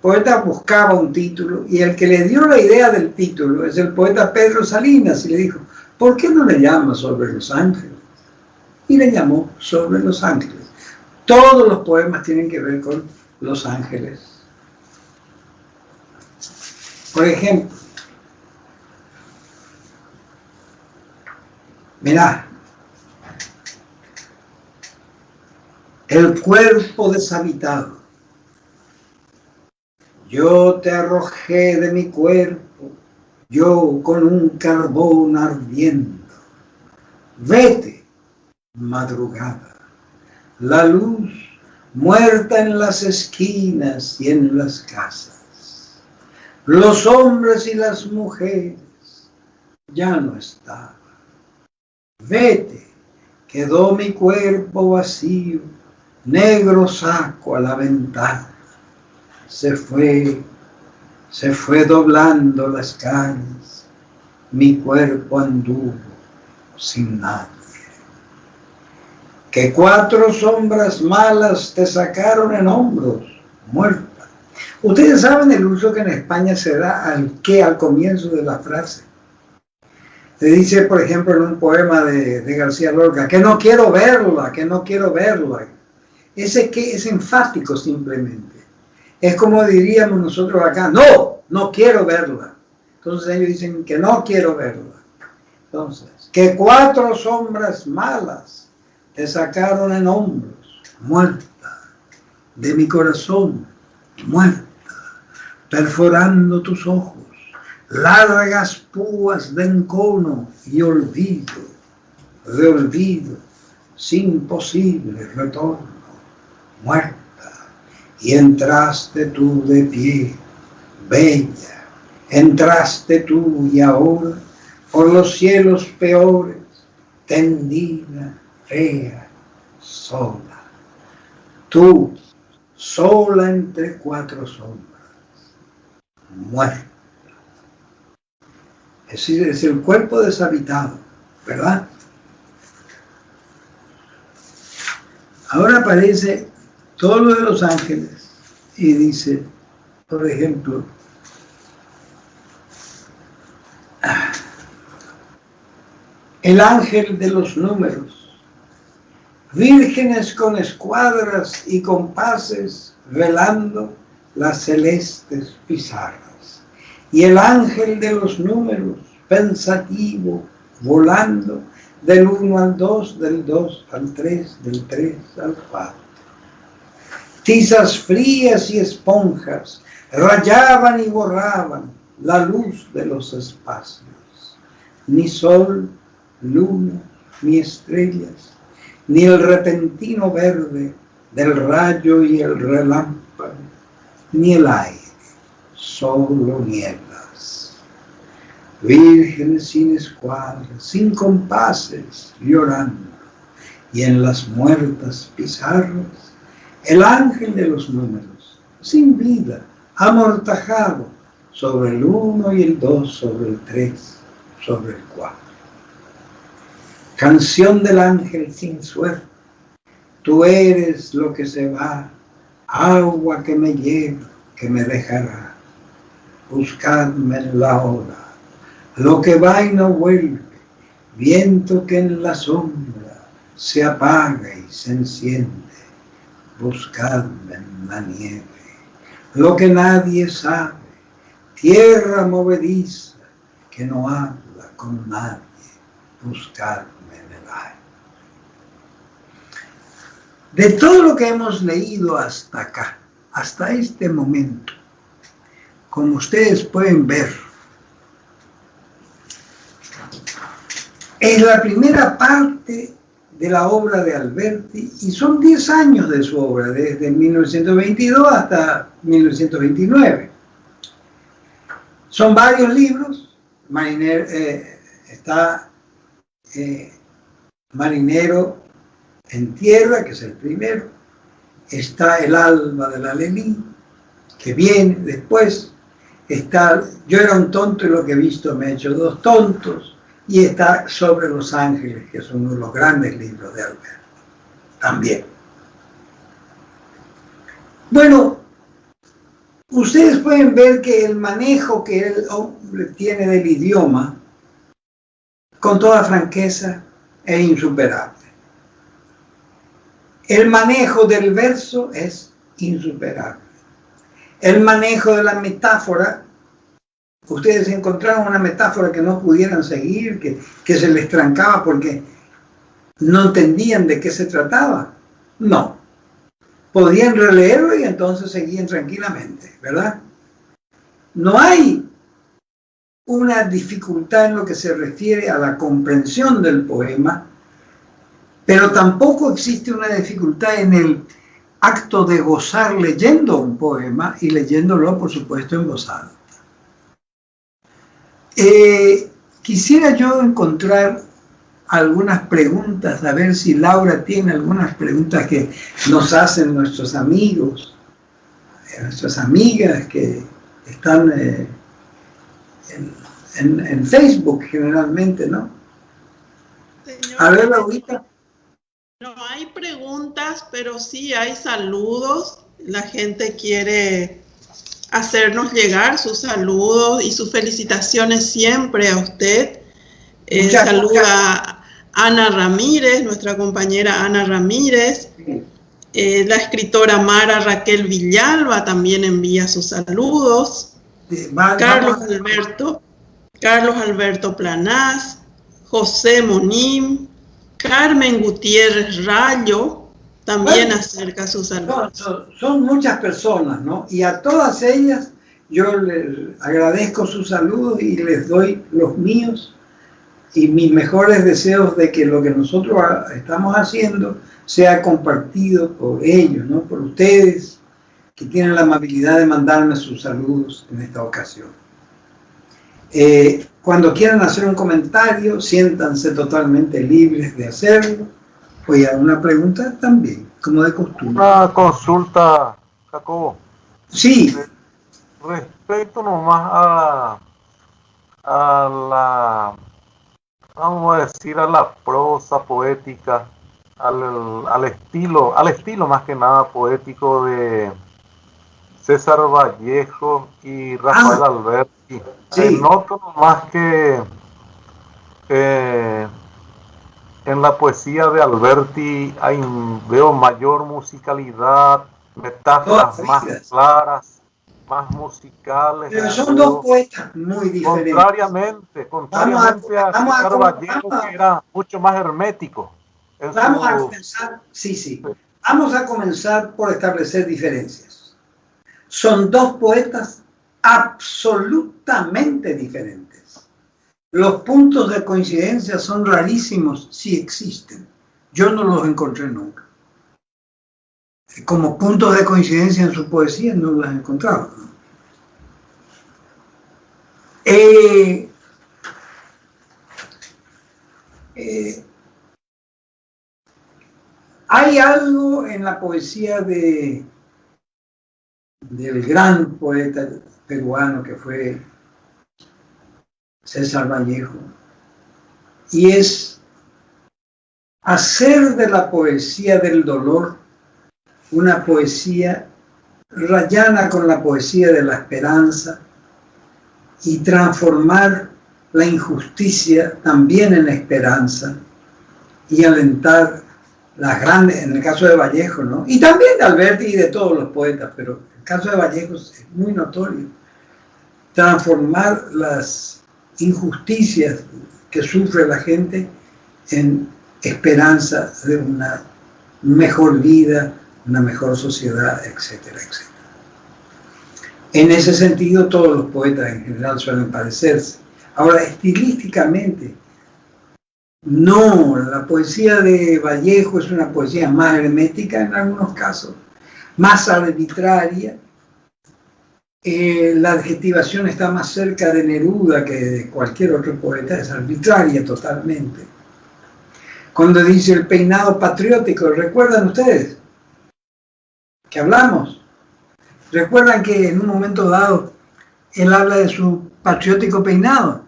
[SPEAKER 1] poeta buscaba un título y el que le dio la idea del título es el poeta Pedro Salinas y le dijo, ¿por qué no le llamas Sobre los Ángeles? Y le llamó Sobre los Ángeles. Todos los poemas tienen que ver con los ángeles. Por ejemplo, mirá, el cuerpo deshabitado. Yo te arrojé de mi cuerpo, yo con un carbón ardiendo. Vete, madrugada, la luz muerta en las esquinas y en las casas. Los hombres y las mujeres ya no estaban. Vete, quedó mi cuerpo vacío, negro saco a la ventana. Se fue doblando las calles, mi cuerpo anduvo sin nadie. Que 4 sombras malas te sacaron en hombros, muerta. Ustedes saben el uso que en España se da al qué al comienzo de la frase. Se dice, por ejemplo, en un poema de García Lorca, que no quiero verla, que no quiero verla. Ese que es enfático simplemente. Es como diríamos nosotros acá, no, no quiero verla. Entonces ellos dicen que no quiero verla. Entonces, que 4 sombras malas te sacaron en hombros, muerta, de mi corazón, muerta, perforando tus ojos, largas púas de encono y olvido, de olvido, sin posible retorno, muerta. Y entraste tú de pie, bella, entraste tú y ahora, por los cielos peores, tendida, fea, sola. Tú, sola entre 4 sombras, muerta. Es el cuerpo deshabitado, ¿verdad? Ahora aparece todo lo de los ángeles y dice, por ejemplo, el ángel de los números, vírgenes con escuadras y compases velando las celestes pizarras, y el ángel de los números, pensativo, volando del 1 al 2, del 2 al 3, del 3 al 4. Tizas frías y esponjas rayaban y borraban la luz de los espacios. Ni sol, luna, ni estrellas, ni el repentino verde del rayo y el relámpago, ni el aire, solo nieblas. Vírgenes sin escuadras, sin compases, llorando, y en las muertas pizarras, el ángel de los números, sin vida, amortajado, sobre el 1 y el 2, sobre el 3, sobre el 4. Canción del ángel sin suerte, tú eres lo que se va, agua que me lleva, que me dejará. Buscadme en la hora, lo que va y no vuelve, viento que en la sombra se apaga y se enciende. Buscadme en la nieve, lo que nadie sabe, tierra movediza que no habla con nadie. Buscadme en el aire. De todo lo que hemos leído hasta acá, hasta este momento, como ustedes pueden ver, es la primera parte de la obra de Alberti y son 10 años de su obra, desde 1922 hasta 1929. Son varios libros. Está Marinero en tierra, que es el primero. Está El alba de la Lelí, que viene después. Está Yo era un tonto y lo que he visto me ha hecho 2 tontos. Y está Sobre los ángeles, que es uno de los grandes libros de Alberti, también. Bueno, ustedes pueden ver que el manejo que el hombre tiene del idioma, con toda franqueza, es insuperable. El manejo del verso es insuperable. El manejo de la metáfora ustedes encontraron una metáfora que no pudieran seguir, que se les trancaba porque no entendían de qué se trataba. No. Podían releerlo y entonces seguían tranquilamente, ¿verdad? No hay una dificultad en lo que se refiere a la comprensión del poema, pero tampoco existe una dificultad en el acto de gozar leyendo un poema y leyéndolo, por supuesto, en voz alta. Quisiera yo encontrar algunas preguntas, a ver si Laura tiene algunas preguntas que nos hacen nuestros amigos, nuestras amigas que están en Facebook generalmente, ¿no?
[SPEAKER 2] Señor,
[SPEAKER 1] A ver, Laurita.
[SPEAKER 2] No hay preguntas, pero sí hay saludos. La gente quiere hacernos llegar sus saludos y sus felicitaciones siempre a usted. Saluda a Ana Ramírez, nuestra compañera Ana Ramírez. La escritora Mara Raquel Villalba también envía sus saludos. Carlos Alberto Planás, José Monín, Carmen Gutiérrez Rayo también acerca sus saludos.
[SPEAKER 1] Son muchas personas, ¿no? Y a todas ellas yo les agradezco sus saludos y les doy los míos y mis mejores deseos de que lo que nosotros estamos haciendo sea compartido por ellos, ¿no? Por ustedes que tienen la amabilidad de mandarme sus saludos en esta ocasión. Cuando quieran hacer un comentario, siéntanse totalmente libres de hacerlo. O ya una pregunta también, como de costumbre.
[SPEAKER 4] Una consulta, Jacobo.
[SPEAKER 1] Sí.
[SPEAKER 4] Respecto nomás a la, vamos a decir, a la prosa poética, al estilo más que nada poético de César Vallejo y Rafael Alberti.
[SPEAKER 1] Sí.
[SPEAKER 4] Noto más que en la poesía de Alberti veo mayor musicalidad, metáforas más claras, más musicales.
[SPEAKER 1] Pero son dos poetas muy diferentes.
[SPEAKER 4] Contrariamente a César Vallejo, que era mucho más hermético.
[SPEAKER 1] Vamos a comenzar por establecer diferencias. Son dos poetas absolutamente diferentes. Los puntos de coincidencia son rarísimos, si existen. Yo no los encontré nunca. Como puntos de coincidencia en su poesía no los he encontrado, ¿no? Hay algo en la poesía del gran poeta peruano que fue César Vallejo, y es hacer de la poesía del dolor una poesía rayana con la poesía de la esperanza y transformar la injusticia también en esperanza y alentar las grandes, en el caso de Vallejo, ¿no? Y también de Alberti y de todos los poetas, pero en el caso de Vallejo es muy notorio, transformar las injusticias que sufre la gente en esperanza de una mejor vida, una mejor sociedad, etcétera, etcétera. En ese sentido, todos los poetas en general suelen parecerse. Ahora, estilísticamente, no, la poesía de Vallejo es una poesía más hermética en algunos casos, más arbitraria. La adjetivación está más cerca de Neruda que de cualquier otro poeta, es arbitraria totalmente. Cuando dice el peinado patriótico, ¿recuerdan ustedes que hablamos? ¿Recuerdan que en un momento dado él habla de su patriótico peinado?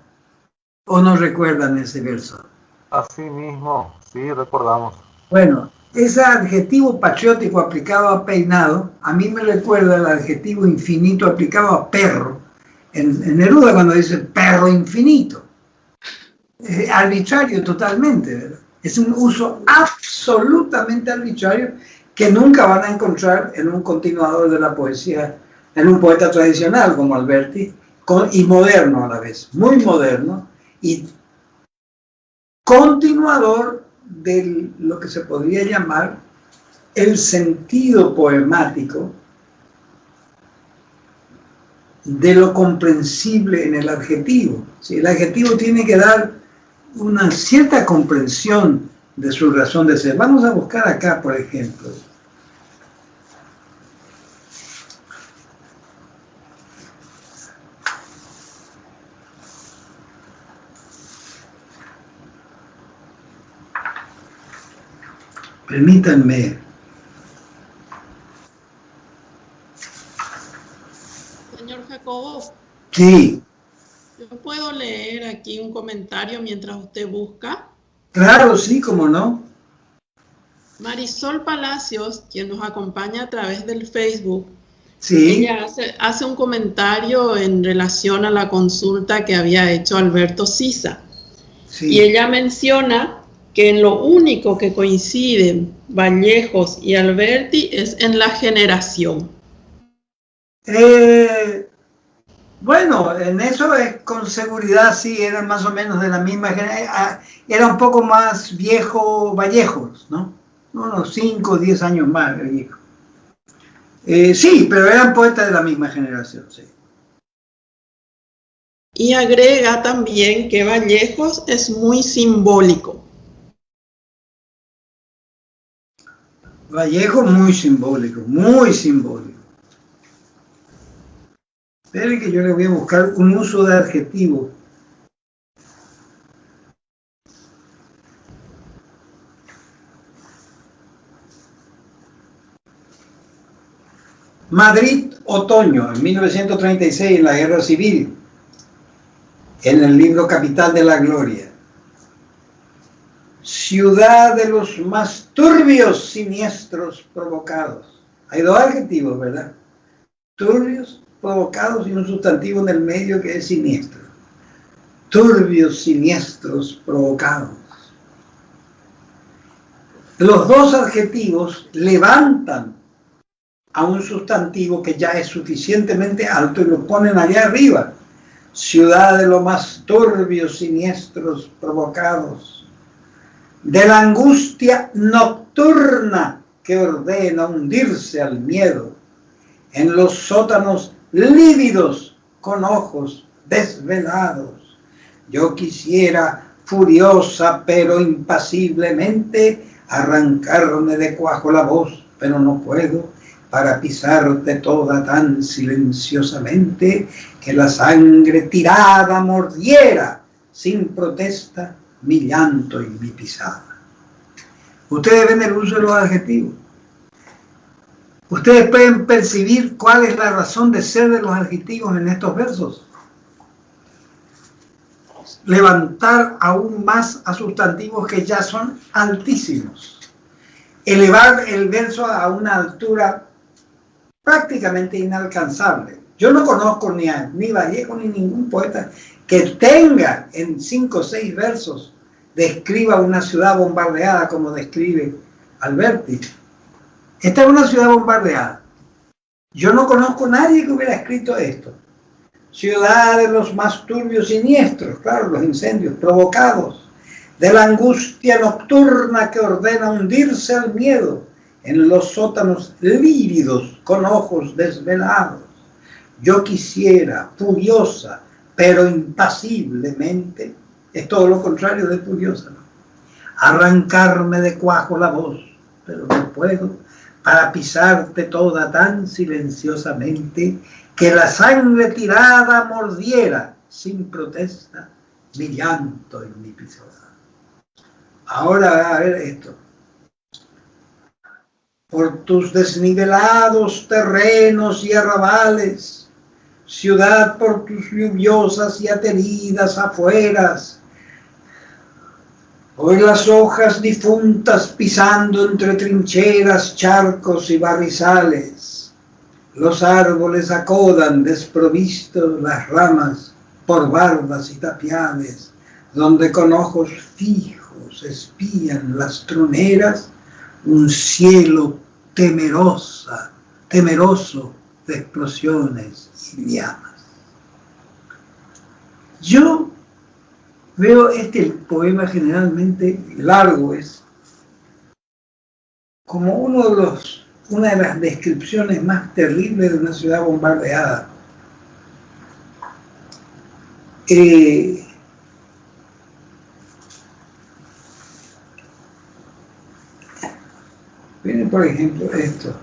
[SPEAKER 1] ¿O no recuerdan ese verso?
[SPEAKER 4] Así mismo, sí, recordamos.
[SPEAKER 1] Bueno, ese adjetivo patriótico aplicado a peinado, a mí me recuerda el adjetivo infinito aplicado a perro. En Neruda cuando dice perro infinito. Arbitrario totalmente, ¿verdad? Es un uso absolutamente arbitrario que nunca van a encontrar en un continuador de la poesía, en un poeta tradicional como Alberti, y moderno a la vez, muy moderno y continuador de lo que se podría llamar el sentido poemático de lo comprensible en el adjetivo. ¿Sí? El adjetivo tiene que dar una cierta comprensión de su razón de ser. Vamos a buscar acá, por ejemplo. Permítanme.
[SPEAKER 2] Señor Jacobo,
[SPEAKER 1] Sí,
[SPEAKER 2] yo puedo leer aquí un comentario mientras usted busca.
[SPEAKER 1] claro, sí, cómo no.
[SPEAKER 2] Marisol Palacios, quien nos acompaña a través del Facebook,
[SPEAKER 1] Sí,
[SPEAKER 2] ella hace un comentario en relación a la consulta que había hecho Alberto Sisa.
[SPEAKER 1] sí.
[SPEAKER 2] Y ella menciona que en lo único que coinciden Vallejos y Alberti es en la generación.
[SPEAKER 1] Bueno, en eso es con seguridad sí, eran más o menos de la misma generación. Era un poco más viejo Vallejos, ¿no? Unos 5 o 10 años más viejo. Sí, pero eran poetas de la misma generación, sí.
[SPEAKER 2] Y agrega también que Vallejos es muy simbólico.
[SPEAKER 1] Vallejo muy simbólico, muy simbólico. Esperen que yo le voy a buscar un uso de adjetivo. Madrid, otoño, en 1936, en la Guerra Civil, en el libro Capital de la Gloria. Ciudad de los más turbios, siniestros, provocados. Hay dos adjetivos, ¿verdad? Turbios, provocados y un sustantivo en el medio que es siniestro. Turbios, siniestros, provocados. Los dos adjetivos levantan a un sustantivo que ya es suficientemente alto y lo ponen allá arriba. Ciudad de los más turbios, siniestros, provocados. De la angustia nocturna que ordena hundirse al miedo, en los sótanos lívidos con ojos desvelados. Yo quisiera, furiosa pero impasiblemente, arrancarme de cuajo la voz, pero no puedo, para pisarte toda tan silenciosamente que la sangre tirada mordiera sin protesta mi llanto y mi pisada. Ustedes ven el uso de los adjetivos. Ustedes pueden percibir cuál es la razón de ser de los adjetivos en estos versos. Levantar aún más a sustantivos que ya son altísimos. Elevar el verso a una altura prácticamente inalcanzable. Yo no conozco ni Vallejo ni ningún poeta que tenga en 5 o 6 versos, describa una ciudad bombardeada como describe Alberti. Esta es una ciudad bombardeada. Yo no conozco a nadie que hubiera escrito esto. Ciudad de los más turbios siniestros, claro, los incendios provocados, de la angustia nocturna que ordena hundirse al miedo, en los sótanos lívidos con ojos desvelados. Yo quisiera, furiosa, pero impasiblemente, es todo lo contrario de furiosa, ¿no? Arrancarme de cuajo la voz, pero no puedo, para pisarte toda tan silenciosamente que la sangre tirada mordiera sin protesta mi llanto y mi pisada. Ahora a ver esto. Por tus desnivelados terrenos y arrabales, ciudad por tus lluviosas y ateridas afueras, hoy las hojas difuntas pisando entre trincheras, charcos y barrizales, los árboles acodan desprovistos las ramas por bardas y tapiales, donde con ojos fijos espían las troneras un cielo temeroso de explosiones y llamas. Yo veo este poema generalmente largo, es como una de las descripciones más terribles de una ciudad bombardeada. Viene, por ejemplo, esto.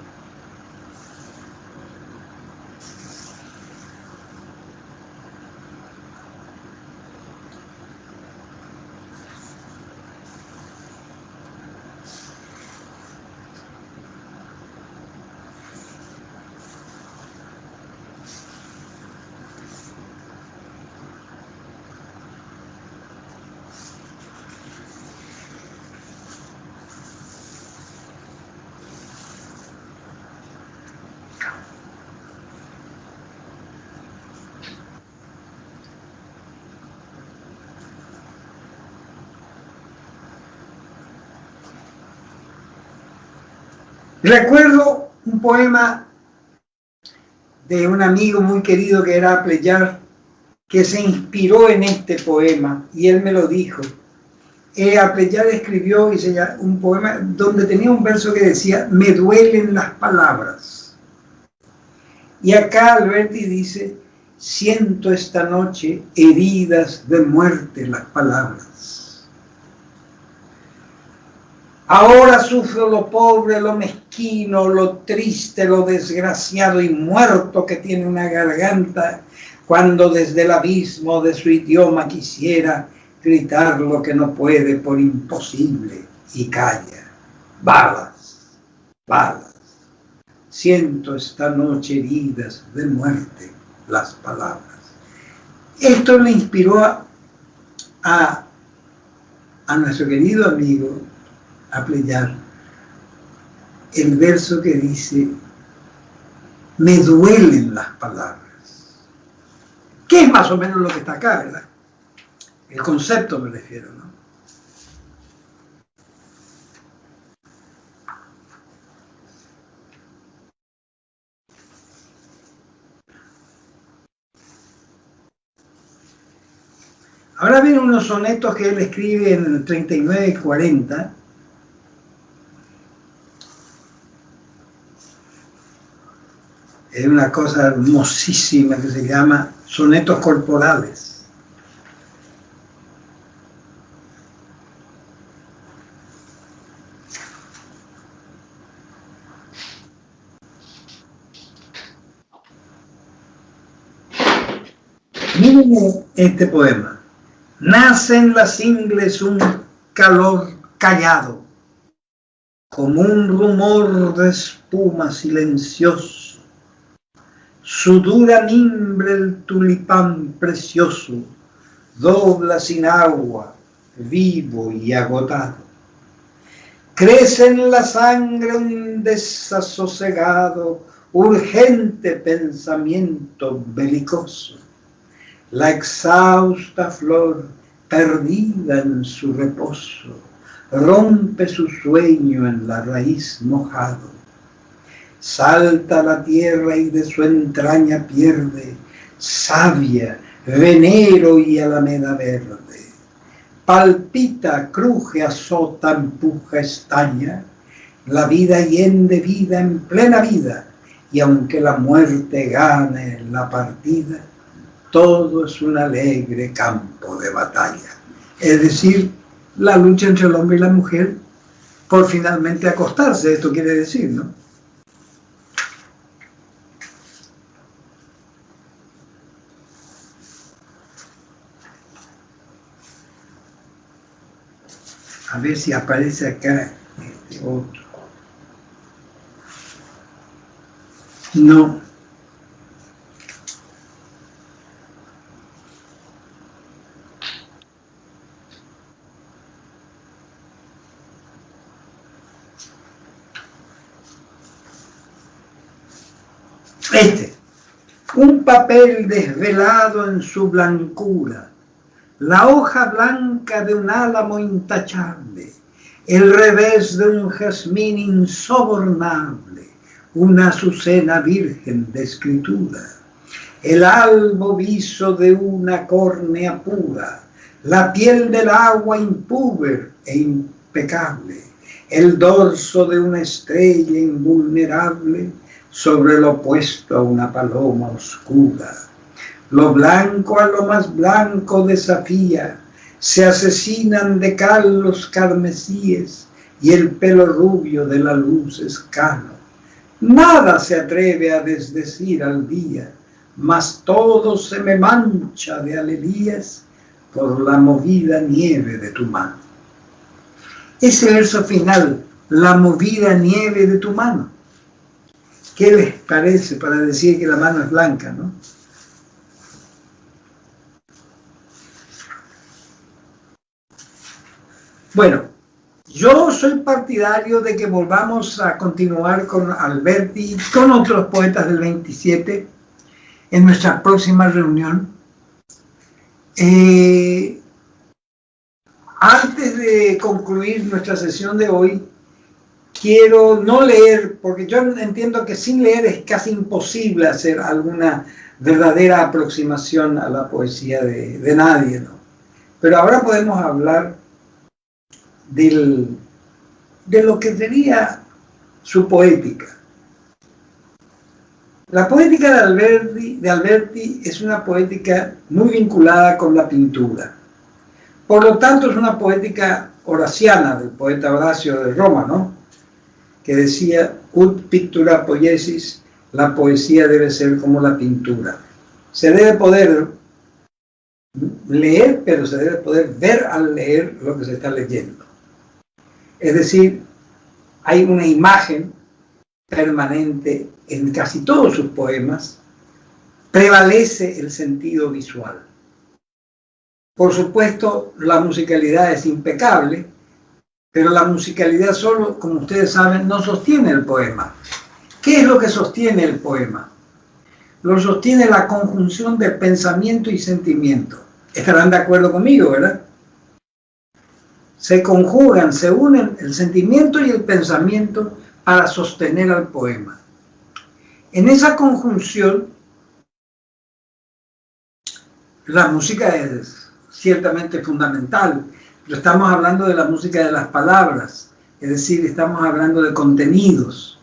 [SPEAKER 1] Recuerdo un poema de un amigo muy querido que era Pleyar, que se inspiró en este poema, y él me lo dijo. Pleyar escribió un poema donde tenía un verso que decía: me duelen las palabras. Y acá Alberti dice: siento esta noche heridas de muerte las palabras. Ahora sufro lo pobre, lo mezquino, lo triste, lo desgraciado y muerto que tiene una garganta, cuando desde el abismo de su idioma quisiera gritar lo que no puede por imposible y calla. Balas, balas. Siento esta noche heridas de muerte las palabras. Esto le inspiró a nuestro querido amigo, a Pleyar, el verso que dice: me duelen las palabras, que es más o menos lo que está acá, ¿verdad? El concepto me refiero, ¿no? Ahora vienen unos sonetos que él escribe en el 39 y 40. Es una cosa hermosísima que se llama sonetos corporales. Miren este poema. Nace en las ingles un calor callado, como un rumor de espuma silencioso. Su dura mimbre el tulipán precioso dobla sin agua, vivo y agotado. Crece en la sangre un desasosegado, urgente pensamiento belicoso. La exhausta flor, perdida en su reposo, rompe su sueño en la raíz mojado. Salta la tierra y de su entraña pierde savia, venero y alameda verde. Palpita, cruje, azota, empuja, estaña, la vida hiende vida en plena vida, y aunque la muerte gane la partida, todo es un alegre campo de batalla. Es decir, la lucha entre el hombre y la mujer por finalmente acostarse, esto quiere decir, ¿no? A ver si aparece acá este otro. No. Un papel desvelado en su blancura, la hoja blanca de un álamo intachable, el revés de un jazmín insobornable, una azucena virgen de escritura, el albo viso de una córnea pura, la piel del agua impúber e impecable, el dorso de una estrella invulnerable sobre lo opuesto a una paloma oscura. Lo blanco a lo más blanco desafía, se asesinan de cal los carmesíes y el pelo rubio de la luz escano. Nada se atreve a desdecir al día, mas todo se me mancha de alelías por la movida nieve de tu mano. Ese verso final, la movida nieve de tu mano. ¿Qué les parece para decir que la mano es blanca, no? Bueno, yo soy partidario de que volvamos a continuar con Alberti y con otros poetas del 27 en nuestra próxima reunión. Antes de concluir nuestra sesión de hoy, quiero no leer, porque yo entiendo que sin leer es casi imposible hacer alguna verdadera aproximación a la poesía de nadie, ¿no? Pero ahora podemos hablar de lo que sería su poética. La poética de Alberti es una poética muy vinculada con la pintura. Por lo tanto, es una poética horaciana del poeta Horacio de Roma, ¿no? Que decía, ut pictura poiesis, la poesía debe ser como la pintura. Se debe poder leer, pero se debe poder ver al leer lo que se está leyendo. Es decir, hay una imagen permanente en casi todos sus poemas, prevalece el sentido visual. Por supuesto, la musicalidad es impecable, pero la musicalidad solo, como ustedes saben, no sostiene el poema. ¿Qué es lo que sostiene el poema? Lo sostiene la conjunción de pensamiento y sentimiento. Estarán de acuerdo conmigo, ¿verdad? Se conjugan, se unen el sentimiento y el pensamiento para sostener al poema. En esa conjunción, la música es ciertamente fundamental, pero estamos hablando de la música de las palabras, es decir, estamos hablando de contenidos.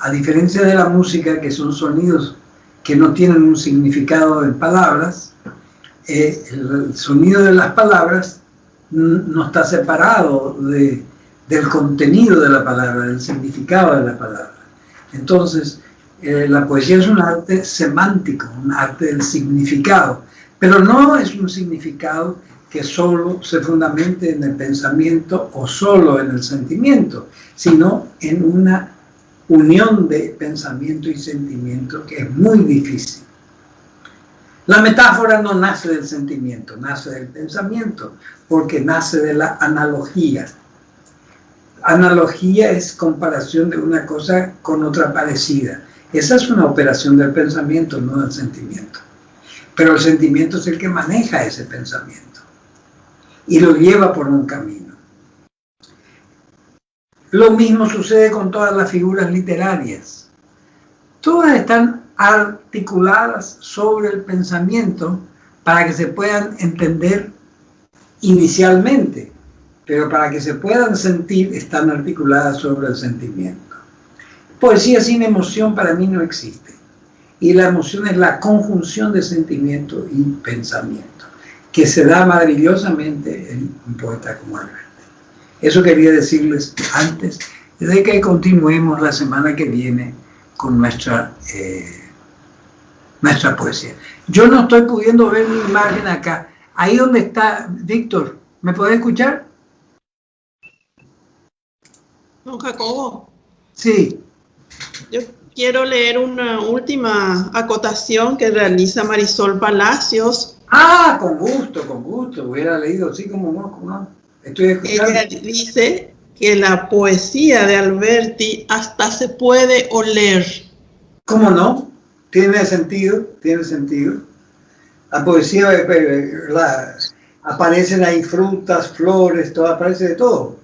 [SPEAKER 1] A diferencia de la música, que son sonidos que no tienen un significado en palabras, el sonido de las palabras no está separado del contenido de la palabra, del significado de la palabra. Entonces, la poesía es un arte semántico, un arte del significado, pero no es un significado que solo se fundamente en el pensamiento o solo en el sentimiento, sino en una unión de pensamiento y sentimiento que es muy difícil. La metáfora no nace del sentimiento, nace del pensamiento, porque nace de la analogía. Analogía es comparación de una cosa con otra parecida. Esa es una operación del pensamiento, no del sentimiento. Pero el sentimiento es el que maneja ese pensamiento y lo lleva por un camino. Lo mismo sucede con todas las figuras literarias. Todas están articuladas sobre el pensamiento para que se puedan entender inicialmente, pero para que se puedan sentir están articuladas sobre el sentimiento. Poesía sin emoción para mí no existe, y la emoción es la conjunción de sentimiento y pensamiento, que se da maravillosamente en un poeta como Alberti. Eso quería decirles antes de que continuemos la semana que viene con nuestra poesía. Yo no estoy pudiendo ver mi imagen acá. Ahí donde está Víctor, ¿me puede escuchar?
[SPEAKER 2] Don Jacobo.
[SPEAKER 1] Sí.
[SPEAKER 2] Yo quiero leer una última acotación que realiza Marisol Palacios.
[SPEAKER 1] Ah, con gusto. Hubiera leído así como no. Estoy escuchando.
[SPEAKER 2] Ella dice que la poesía de Alberti hasta se puede oler.
[SPEAKER 1] ¿Cómo no? Tiene sentido. La poesía, aparecen ahí frutas, flores, todo, aparece de todo.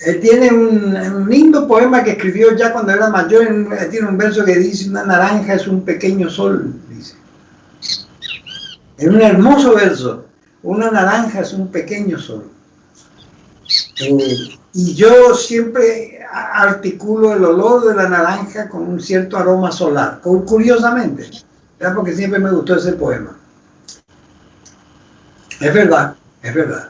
[SPEAKER 1] Él tiene un lindo poema que escribió ya cuando era mayor. Tiene un verso que dice: una naranja es un pequeño sol, dice. Es un hermoso verso. Una naranja es un pequeño sol. Y yo siempre articulo el olor de la naranja con un cierto aroma solar, curiosamente, ¿verdad? Porque siempre me gustó ese poema. Es verdad, es verdad.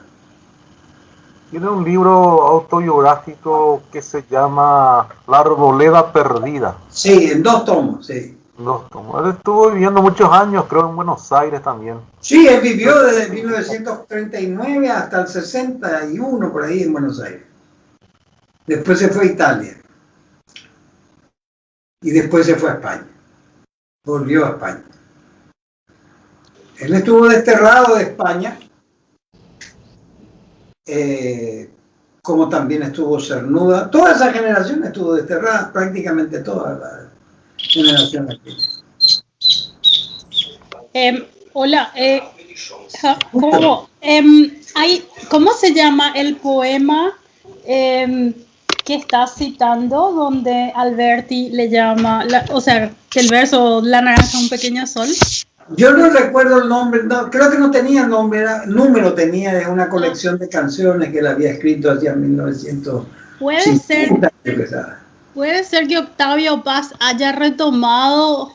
[SPEAKER 4] Tiene un libro autobiográfico que se llama La Arboleda Perdida.
[SPEAKER 1] Sí, en 2 tomos, sí.
[SPEAKER 4] 2 tomos. Él estuvo viviendo muchos años, creo, en Buenos Aires también.
[SPEAKER 1] Sí, él vivió desde 1939 hasta el 61, por ahí en Buenos Aires. Después se fue a Italia. Y después se fue a España. Volvió a España. Él estuvo desterrado de España, como también estuvo Cernuda. Toda esa generación estuvo desterrada, prácticamente toda la generación aquí.
[SPEAKER 6] Hola, ¿cómo se llama el poema que estás citando, donde Alberti le llama, o sea, el verso La naranja un pequeño sol?
[SPEAKER 1] Yo no recuerdo el nombre, no, creo que no tenía nombre, número tenía de una colección de canciones que él había escrito hacia 1950.
[SPEAKER 6] Puede ser que Octavio Paz haya retomado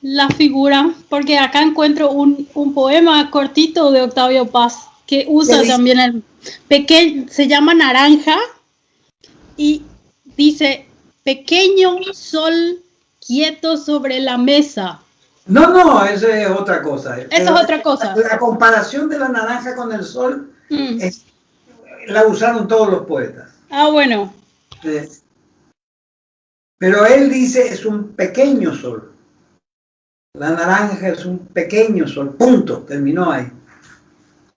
[SPEAKER 6] la figura, porque acá encuentro un poema cortito de Octavio Paz que usa también el pequeño, se llama Naranja, y dice: pequeño sol quieto sobre la mesa.
[SPEAKER 1] No, eso es otra cosa.
[SPEAKER 6] Eso es otra cosa.
[SPEAKER 1] La comparación de la naranja con el sol la usaron todos los poetas.
[SPEAKER 6] Ah, bueno.
[SPEAKER 1] Pero él dice: es un pequeño sol. La naranja es un pequeño sol, punto, terminó ahí.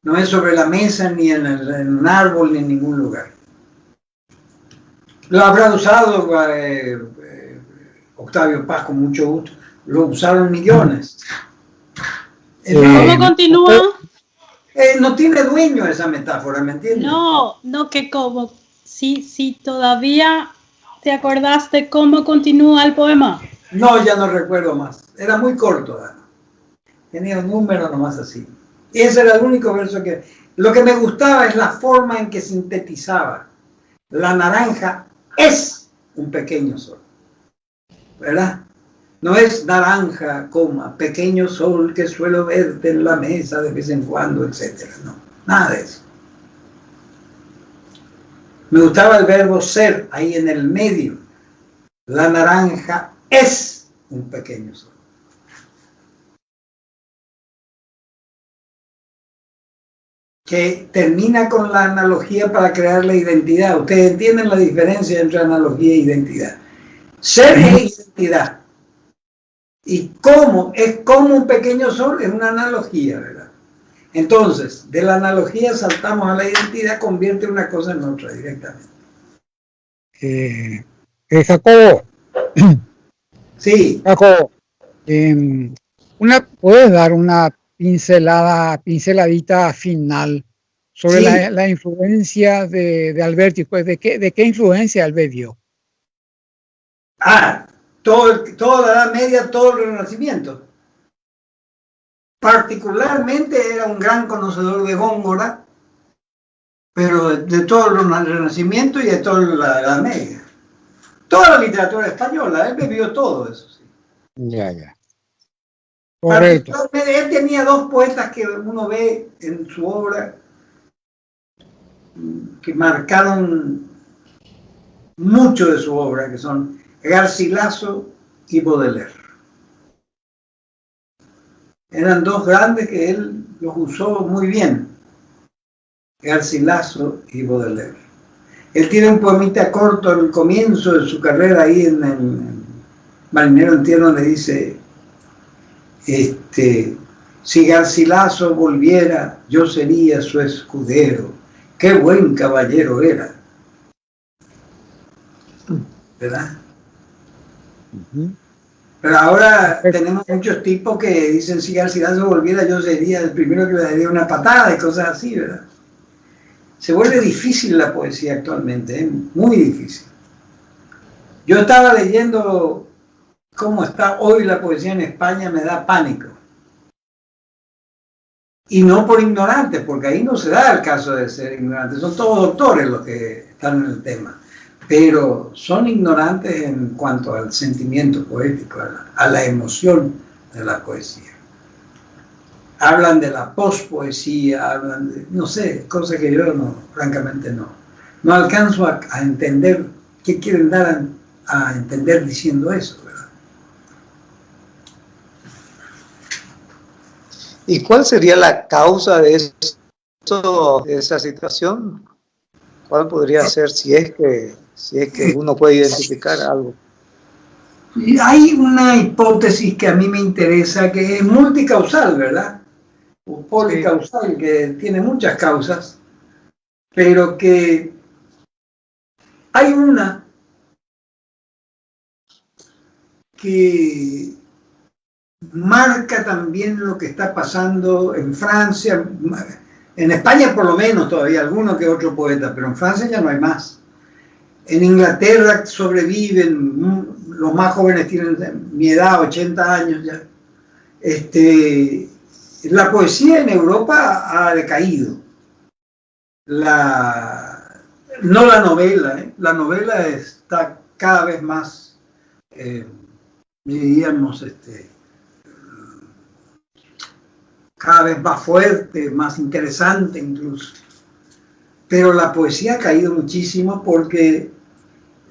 [SPEAKER 1] No es sobre la mesa, ni en un árbol, ni en ningún lugar. Lo habrá usado Octavio Paz con mucho gusto. Lo usaron millones.
[SPEAKER 6] ¿Cómo continúa?
[SPEAKER 1] No tiene dueño esa metáfora, ¿me entiendes?
[SPEAKER 6] No, que como, si todavía te acordaste cómo continúa el poema.
[SPEAKER 1] No, ya no recuerdo más. Era muy corto, ¿no? Tenía un número nomás así. Y ese era el único verso que... Lo que me gustaba es la forma en que sintetizaba. La naranja es un pequeño sol, ¿verdad? No es naranja, pequeño sol que suelo verte en la mesa de vez en cuando, etc. No, nada de eso. Me gustaba el verbo ser ahí en el medio. La naranja es un pequeño sol. Que termina con la analogía para crear la identidad. Ustedes entienden la diferencia entre analogía e identidad. Ser es identidad. Y cómo es como un pequeño sol es una analogía, ¿verdad? Entonces, de la analogía saltamos a la identidad, convierte una cosa en otra directamente.
[SPEAKER 7] Jacobo.
[SPEAKER 1] Sí.
[SPEAKER 7] Jacobo, ¿puedes dar una pinceladita final sobre
[SPEAKER 1] Sí.
[SPEAKER 7] la influencia de Alberti? Pues, ¿de qué influencia él dio?
[SPEAKER 1] Toda la Edad Media, todo el Renacimiento. Particularmente era un gran conocedor de Góngora, pero de todo el Renacimiento y de toda la Edad Media. Toda la literatura española, él bebió todo eso. Sí.
[SPEAKER 7] Ya. Correcto.
[SPEAKER 1] Él tenía 2 poetas que uno ve en su obra que marcaron mucho de su obra, que son Garcilaso y Baudelaire. Eran 2 grandes que él los usó muy bien, Garcilaso y Baudelaire. Él tiene un poemita corto al comienzo de su carrera ahí en el Marinero en Tierra, donde dice: si Garcilaso volviera, yo sería su escudero. Qué buen caballero era. ¿Verdad? Pero ahora tenemos muchos tipos que dicen: si Garcilaso volviera, yo sería el primero que le daría una patada y cosas así, ¿verdad? Se vuelve difícil la poesía actualmente, muy difícil. Yo estaba leyendo cómo está hoy la poesía en España, me da pánico. Y no por ignorantes, porque ahí no se da el caso de ser ignorantes, son todos doctores los que están en el tema, pero son ignorantes en cuanto al sentimiento poético, a la emoción de la poesía. Hablan de la pospoesía, hablan de, no sé, cosas que yo no, francamente no alcanzo a entender qué quieren dar a entender diciendo eso, ¿verdad?
[SPEAKER 5] ¿Y cuál sería la causa de eso, de esa situación? ¿Cuál podría ser si es que uno puede identificar algo?
[SPEAKER 1] Hay una hipótesis que a mí me interesa, que es multicausal, ¿verdad? O policausal, que tiene muchas causas, pero que hay una que marca también lo que está pasando en Francia, en España por lo menos todavía alguno que otro poeta, pero en Francia ya no hay más. En Inglaterra sobreviven, los más jóvenes tienen mi edad, 80 años ya. La poesía en Europa ha decaído. No la novela, la novela está cada vez más, diríamos, cada vez más fuerte, más interesante incluso. Pero la poesía ha caído muchísimo porque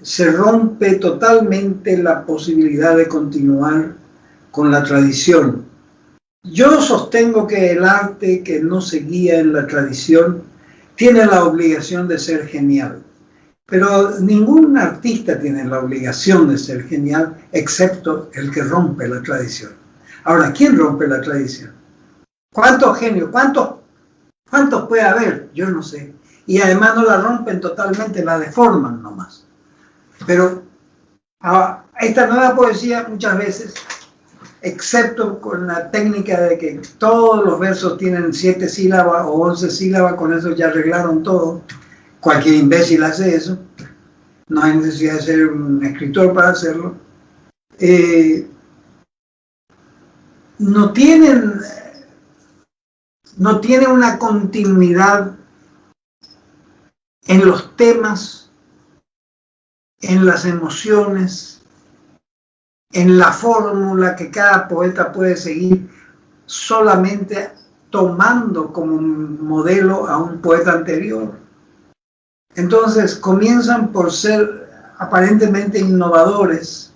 [SPEAKER 1] se rompe totalmente la posibilidad de continuar con la tradición. Yo sostengo que el arte que no se guía en la tradición tiene la obligación de ser genial, pero ningún artista tiene la obligación de ser genial excepto el que rompe la tradición. Ahora, ¿quién rompe la tradición? ¿Cuántos genios? ¿Cuántos puede haber? Yo no sé. Y además no la rompen totalmente, la deforman nomás. Pero esta nueva poesía muchas veces, excepto con la técnica de que todos los versos tienen 7 sílabas o 11 sílabas, con eso ya arreglaron todo. Cualquier imbécil hace eso. No hay necesidad de ser un escritor para hacerlo. No tienen una continuidad en los temas, en las emociones, en la fórmula que cada poeta puede seguir, solamente tomando como modelo a un poeta anterior. Entonces comienzan por ser aparentemente innovadores,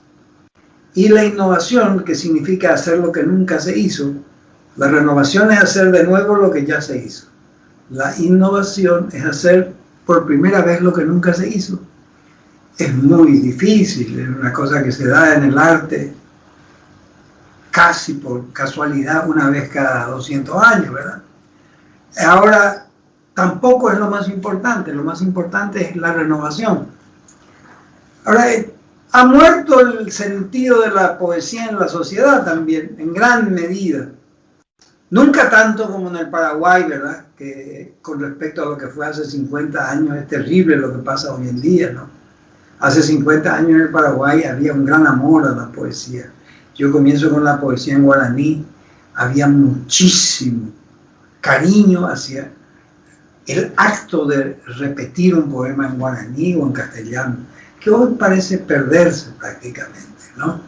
[SPEAKER 1] y la innovación, que significa hacer lo que nunca se hizo, la renovación es hacer de nuevo lo que ya se hizo. La innovación es hacer por primera vez lo que nunca se hizo. Es muy difícil, es una cosa que se da en el arte casi por casualidad una vez cada 200 años, ¿verdad? Ahora, tampoco es lo más importante es la renovación. Ahora, ha muerto el sentido de la poesía en la sociedad también, en gran medida. Nunca tanto como en el Paraguay, ¿verdad? Que con respecto a lo que fue hace 50 años, es terrible lo que pasa hoy en día, ¿no? Hace 50 años en el Paraguay había un gran amor a la poesía. Yo comienzo con la poesía en guaraní, había muchísimo cariño hacia el acto de repetir un poema en guaraní o en castellano, que hoy parece perderse prácticamente, ¿no?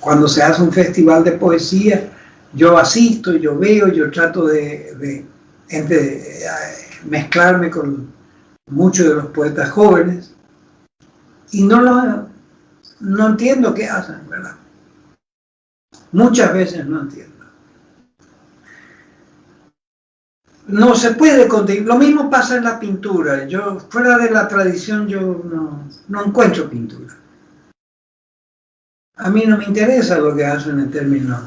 [SPEAKER 1] Cuando se hace un festival de poesía, yo asisto, yo veo, yo trato de mezclarme con muchos de los poetas jóvenes y no entiendo qué hacen, ¿verdad? Muchas veces no entiendo. No se puede conseguir. Lo mismo pasa en la pintura. Yo, fuera de la tradición, yo no encuentro pintura. A mí no me interesa lo que hacen en términos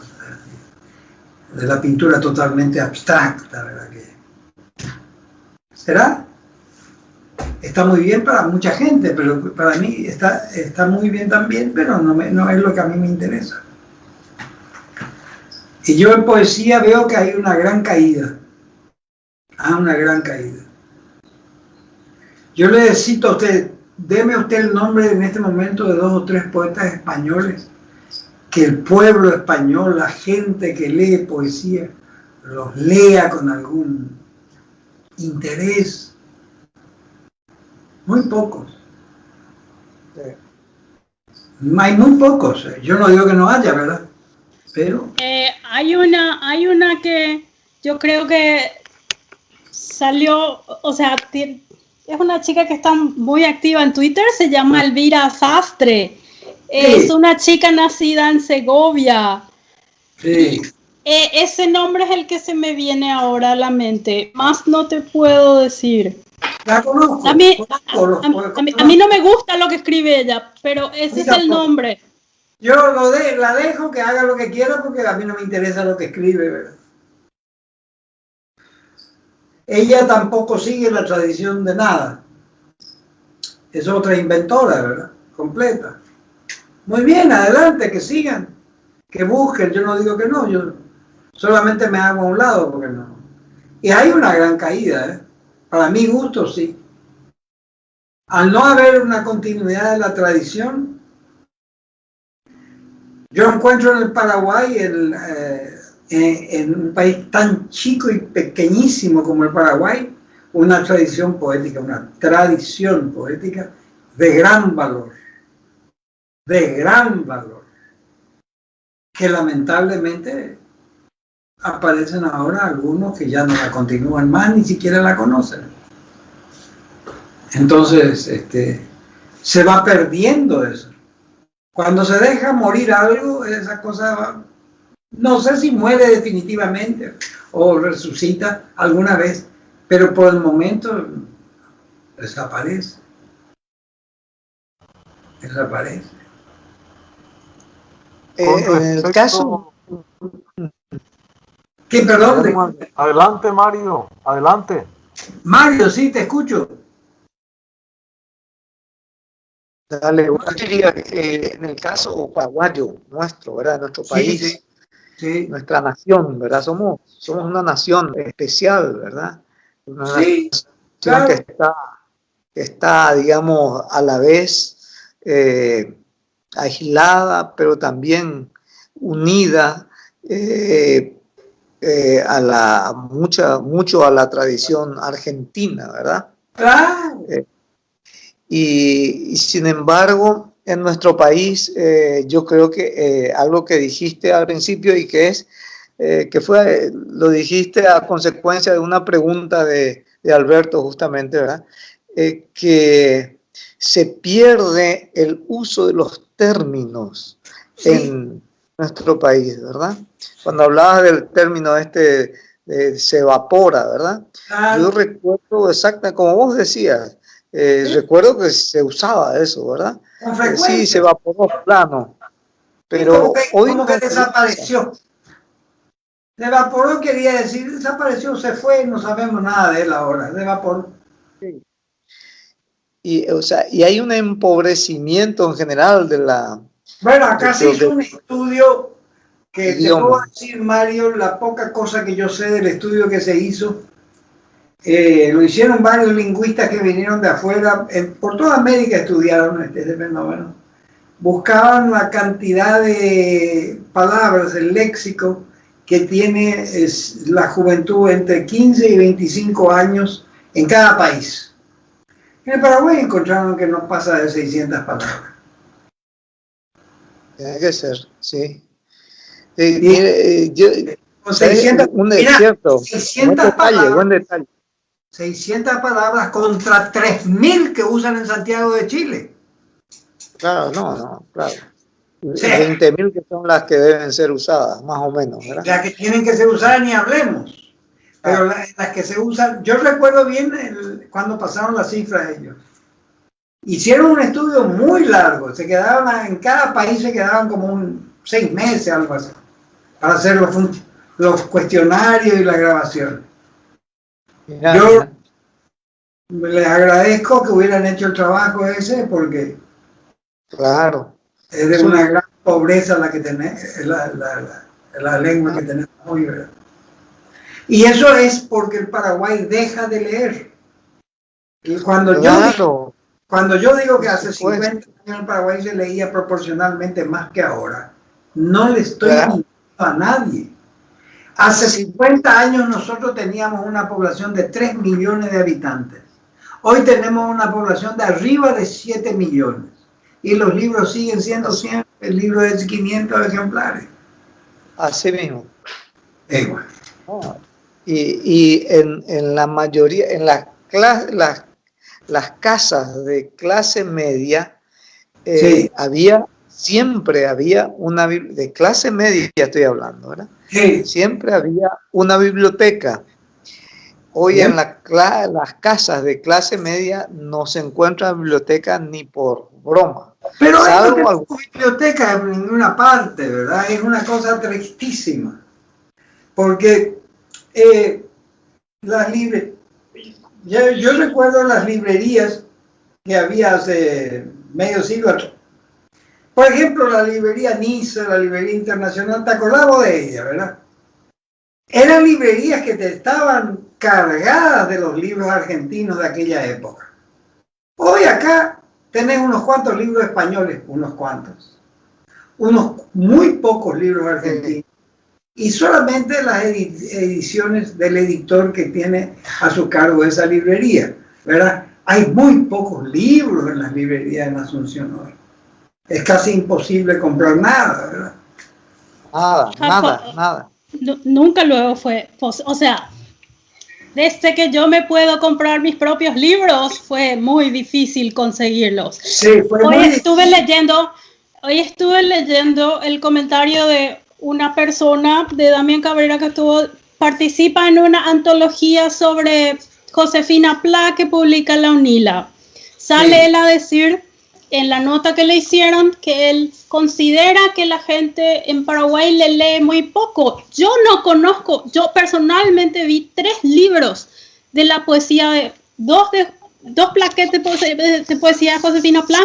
[SPEAKER 1] de la pintura totalmente abstracta, ¿verdad? ¿Será? Está muy bien para mucha gente, pero para mí está muy bien también, pero no es lo que a mí me interesa. Y yo en poesía veo que hay una gran caída. Una gran caída. Yo le cito a usted, deme usted el nombre en este momento de 2 o 3 poetas españoles que el pueblo español, la gente que lee poesía, los lea con algún interés. Muy pocos. Hay muy pocos. Yo no digo que no haya, ¿verdad? Pero
[SPEAKER 6] hay una que yo creo que salió, o sea, es una chica que está muy activa en Twitter, se llama Elvira Sastre. Es una chica nacida en Segovia.
[SPEAKER 1] Sí.
[SPEAKER 6] Ese nombre es el que se me viene ahora a la mente. Más no te puedo decir.
[SPEAKER 1] La conozco.
[SPEAKER 6] A mí no me gusta lo que escribe ella, pero ese es el nombre.
[SPEAKER 1] Yo la dejo que haga lo que quiera porque a mí no me interesa lo que escribe, ¿verdad? Ella tampoco sigue la tradición de nada. Es otra inventora, ¿verdad? Completa. Muy bien, adelante, que sigan, que busquen. Yo no digo que no, yo solamente me hago a un lado porque no. Y hay una gran caída, ¿eh? Para mi gusto, sí. Al no haber una continuidad de la tradición, yo encuentro en el Paraguay, en un país tan chico y pequeñísimo como el Paraguay, una tradición poética de gran valor, que lamentablemente aparecen ahora algunos que ya no la continúan más, ni siquiera la conocen. Entonces, se va perdiendo eso. Cuando se deja morir algo, esa cosa, no sé si muere definitivamente o resucita alguna vez, pero por el momento desaparece.
[SPEAKER 5] En el caso...
[SPEAKER 1] ¿Qué, perdón?
[SPEAKER 4] Adelante, Mario, adelante.
[SPEAKER 1] Mario, sí, te escucho.
[SPEAKER 5] Dale, yo diría que en el caso paraguayo nuestro, ¿verdad? Nuestro país,
[SPEAKER 1] sí.
[SPEAKER 5] Nuestra nación, ¿verdad? Somos una nación especial, ¿verdad? Una nación
[SPEAKER 1] claro.
[SPEAKER 5] que está, digamos, a la vez aislada, pero también unida mucho a la tradición argentina, ¿verdad?
[SPEAKER 1] Claro.
[SPEAKER 5] Y sin embargo, en nuestro país, yo creo que algo que dijiste al principio y que lo dijiste a consecuencia de una pregunta de Alberto justamente, ¿verdad? Que se pierde el uso de los términos en nuestro país, ¿verdad? Cuando hablabas del término se evapora, ¿verdad?
[SPEAKER 1] Claro.
[SPEAKER 5] Yo recuerdo exactamente como vos decías. Recuerdo que se usaba eso, ¿verdad? Sí, se evaporó plano, pero hoy
[SPEAKER 1] como que desapareció. Se evaporó quería decir, desapareció, se fue, no sabemos nada de él ahora, se evaporó.
[SPEAKER 5] Sí. Y hay un empobrecimiento en general de la...
[SPEAKER 1] Bueno, acá se hizo un estudio que te puedo decir, Mario, la poca cosa que yo sé del estudio que se hizo. Lo hicieron varios lingüistas que vinieron de afuera, por toda América estudiaron este fenómeno. Buscaban la cantidad de palabras, el léxico que tiene la juventud entre 15 y 25 años en cada país. En el Paraguay encontraron que no pasa de 600 palabras.
[SPEAKER 5] Tiene que ser, sí.
[SPEAKER 1] Con 600,
[SPEAKER 5] un desierto,
[SPEAKER 1] 600
[SPEAKER 5] buen detalle.
[SPEAKER 1] 600 palabras contra 3.000 que usan en Santiago de Chile.
[SPEAKER 5] Claro, claro. 20.000 que son las que deben ser usadas, más o menos, ¿verdad?
[SPEAKER 1] Las que tienen que ser usadas ni hablemos. Pero las que se usan, yo recuerdo bien cuando pasaron las cifras ellos. Hicieron un estudio muy largo, en cada país se quedaban como 6 meses, algo así, para hacer los cuestionarios y la grabación. Yo les agradezco que hubieran hecho el trabajo ese porque
[SPEAKER 5] claro,
[SPEAKER 1] es de una gran pobreza la que tenemos, la lengua que tenemos hoy, ¿verdad? Y eso es porque el Paraguay deja de leer. Y cuando yo digo que hace 50 años el Paraguay se leía proporcionalmente más que ahora, no le estoy mintiendo a nadie. Hace 50 años nosotros teníamos una población de 3 millones de habitantes. Hoy tenemos una población de arriba de 7 millones. Y los libros siguen siendo siempre el libro de 500 ejemplares.
[SPEAKER 5] Así mismo.
[SPEAKER 1] Igual.
[SPEAKER 5] Y en la mayoría, en las casas de clase media,
[SPEAKER 1] Sí.
[SPEAKER 5] siempre había una, de clase media estoy hablando, ¿verdad?
[SPEAKER 1] Sí.
[SPEAKER 5] Siempre había una biblioteca. Hoy
[SPEAKER 1] Bien.
[SPEAKER 5] en las casas de clase media no se encuentra biblioteca ni por broma.
[SPEAKER 1] Pero hay
[SPEAKER 5] Salvo
[SPEAKER 1] no
[SPEAKER 5] algún-
[SPEAKER 1] biblioteca en ninguna parte, ¿verdad? Es una cosa tristísima. Porque las librerías, yo recuerdo las librerías que había hace medio siglo atrás. Por ejemplo, la librería Niza, la librería internacional, ¿te acordabas de ella, verdad? Eran librerías que te estaban cargadas de los libros argentinos de aquella época. Hoy acá tenés unos cuantos libros españoles, unos cuantos. Unos muy pocos libros argentinos. Y solamente las ediciones del editor que tiene a su cargo esa librería, ¿verdad? Hay muy pocos libros en las librerías en Asunción hoy. Es casi imposible comprar nada, ¿verdad?
[SPEAKER 5] Nada.
[SPEAKER 6] Nunca luego fue, o sea, desde que yo me puedo comprar mis propios libros fue muy difícil conseguirlos.
[SPEAKER 1] Sí, fue
[SPEAKER 6] Hoy
[SPEAKER 1] muy
[SPEAKER 6] estuve leyendo el comentario de una persona, de Damián Cabrera, que participa en una antología sobre Josefina Pla que publica la UNILA. Sale él a decir en la nota que le hicieron que él considera que la gente en Paraguay le lee muy poco. Yo no conozco, yo personalmente vi 3 libros de la poesía, de dos plaquetes de poesía de Josefina Pla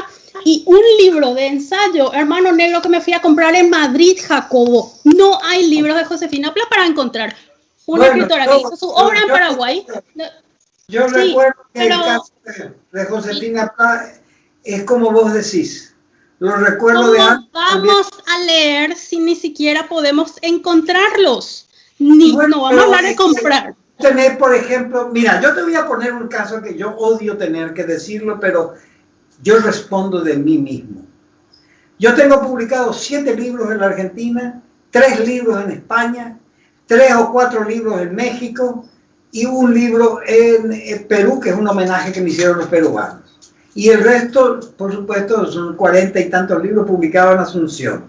[SPEAKER 6] y un libro de ensayo, Hermano Negro, que me fui a comprar en Madrid, Jacobo. No hay libros de Josefina Pla para encontrar. Una escritora que hizo su obra en Paraguay.
[SPEAKER 1] Yo
[SPEAKER 6] Sí,
[SPEAKER 1] recuerdo que
[SPEAKER 6] pero-
[SPEAKER 1] el caso de Josefina Pla es como vos decís. Lo recuerdo
[SPEAKER 6] ¿Cómo
[SPEAKER 1] de antes.
[SPEAKER 6] vamos a leer si ni siquiera podemos encontrarlos?
[SPEAKER 1] Bueno,
[SPEAKER 6] No vamos a
[SPEAKER 1] pero
[SPEAKER 6] hablar de
[SPEAKER 1] es que
[SPEAKER 6] comprar.
[SPEAKER 1] Tener, por ejemplo, mira, yo te voy a poner un caso que yo odio tener que decirlo, pero yo respondo de mí mismo. Yo tengo publicados 7 libros en la Argentina, 3 libros en España, 3 o 4 libros en México y un libro en Perú, que es un homenaje que me hicieron los peruanos. Y el resto, por supuesto, son 40 y tantos libros publicados en Asunción,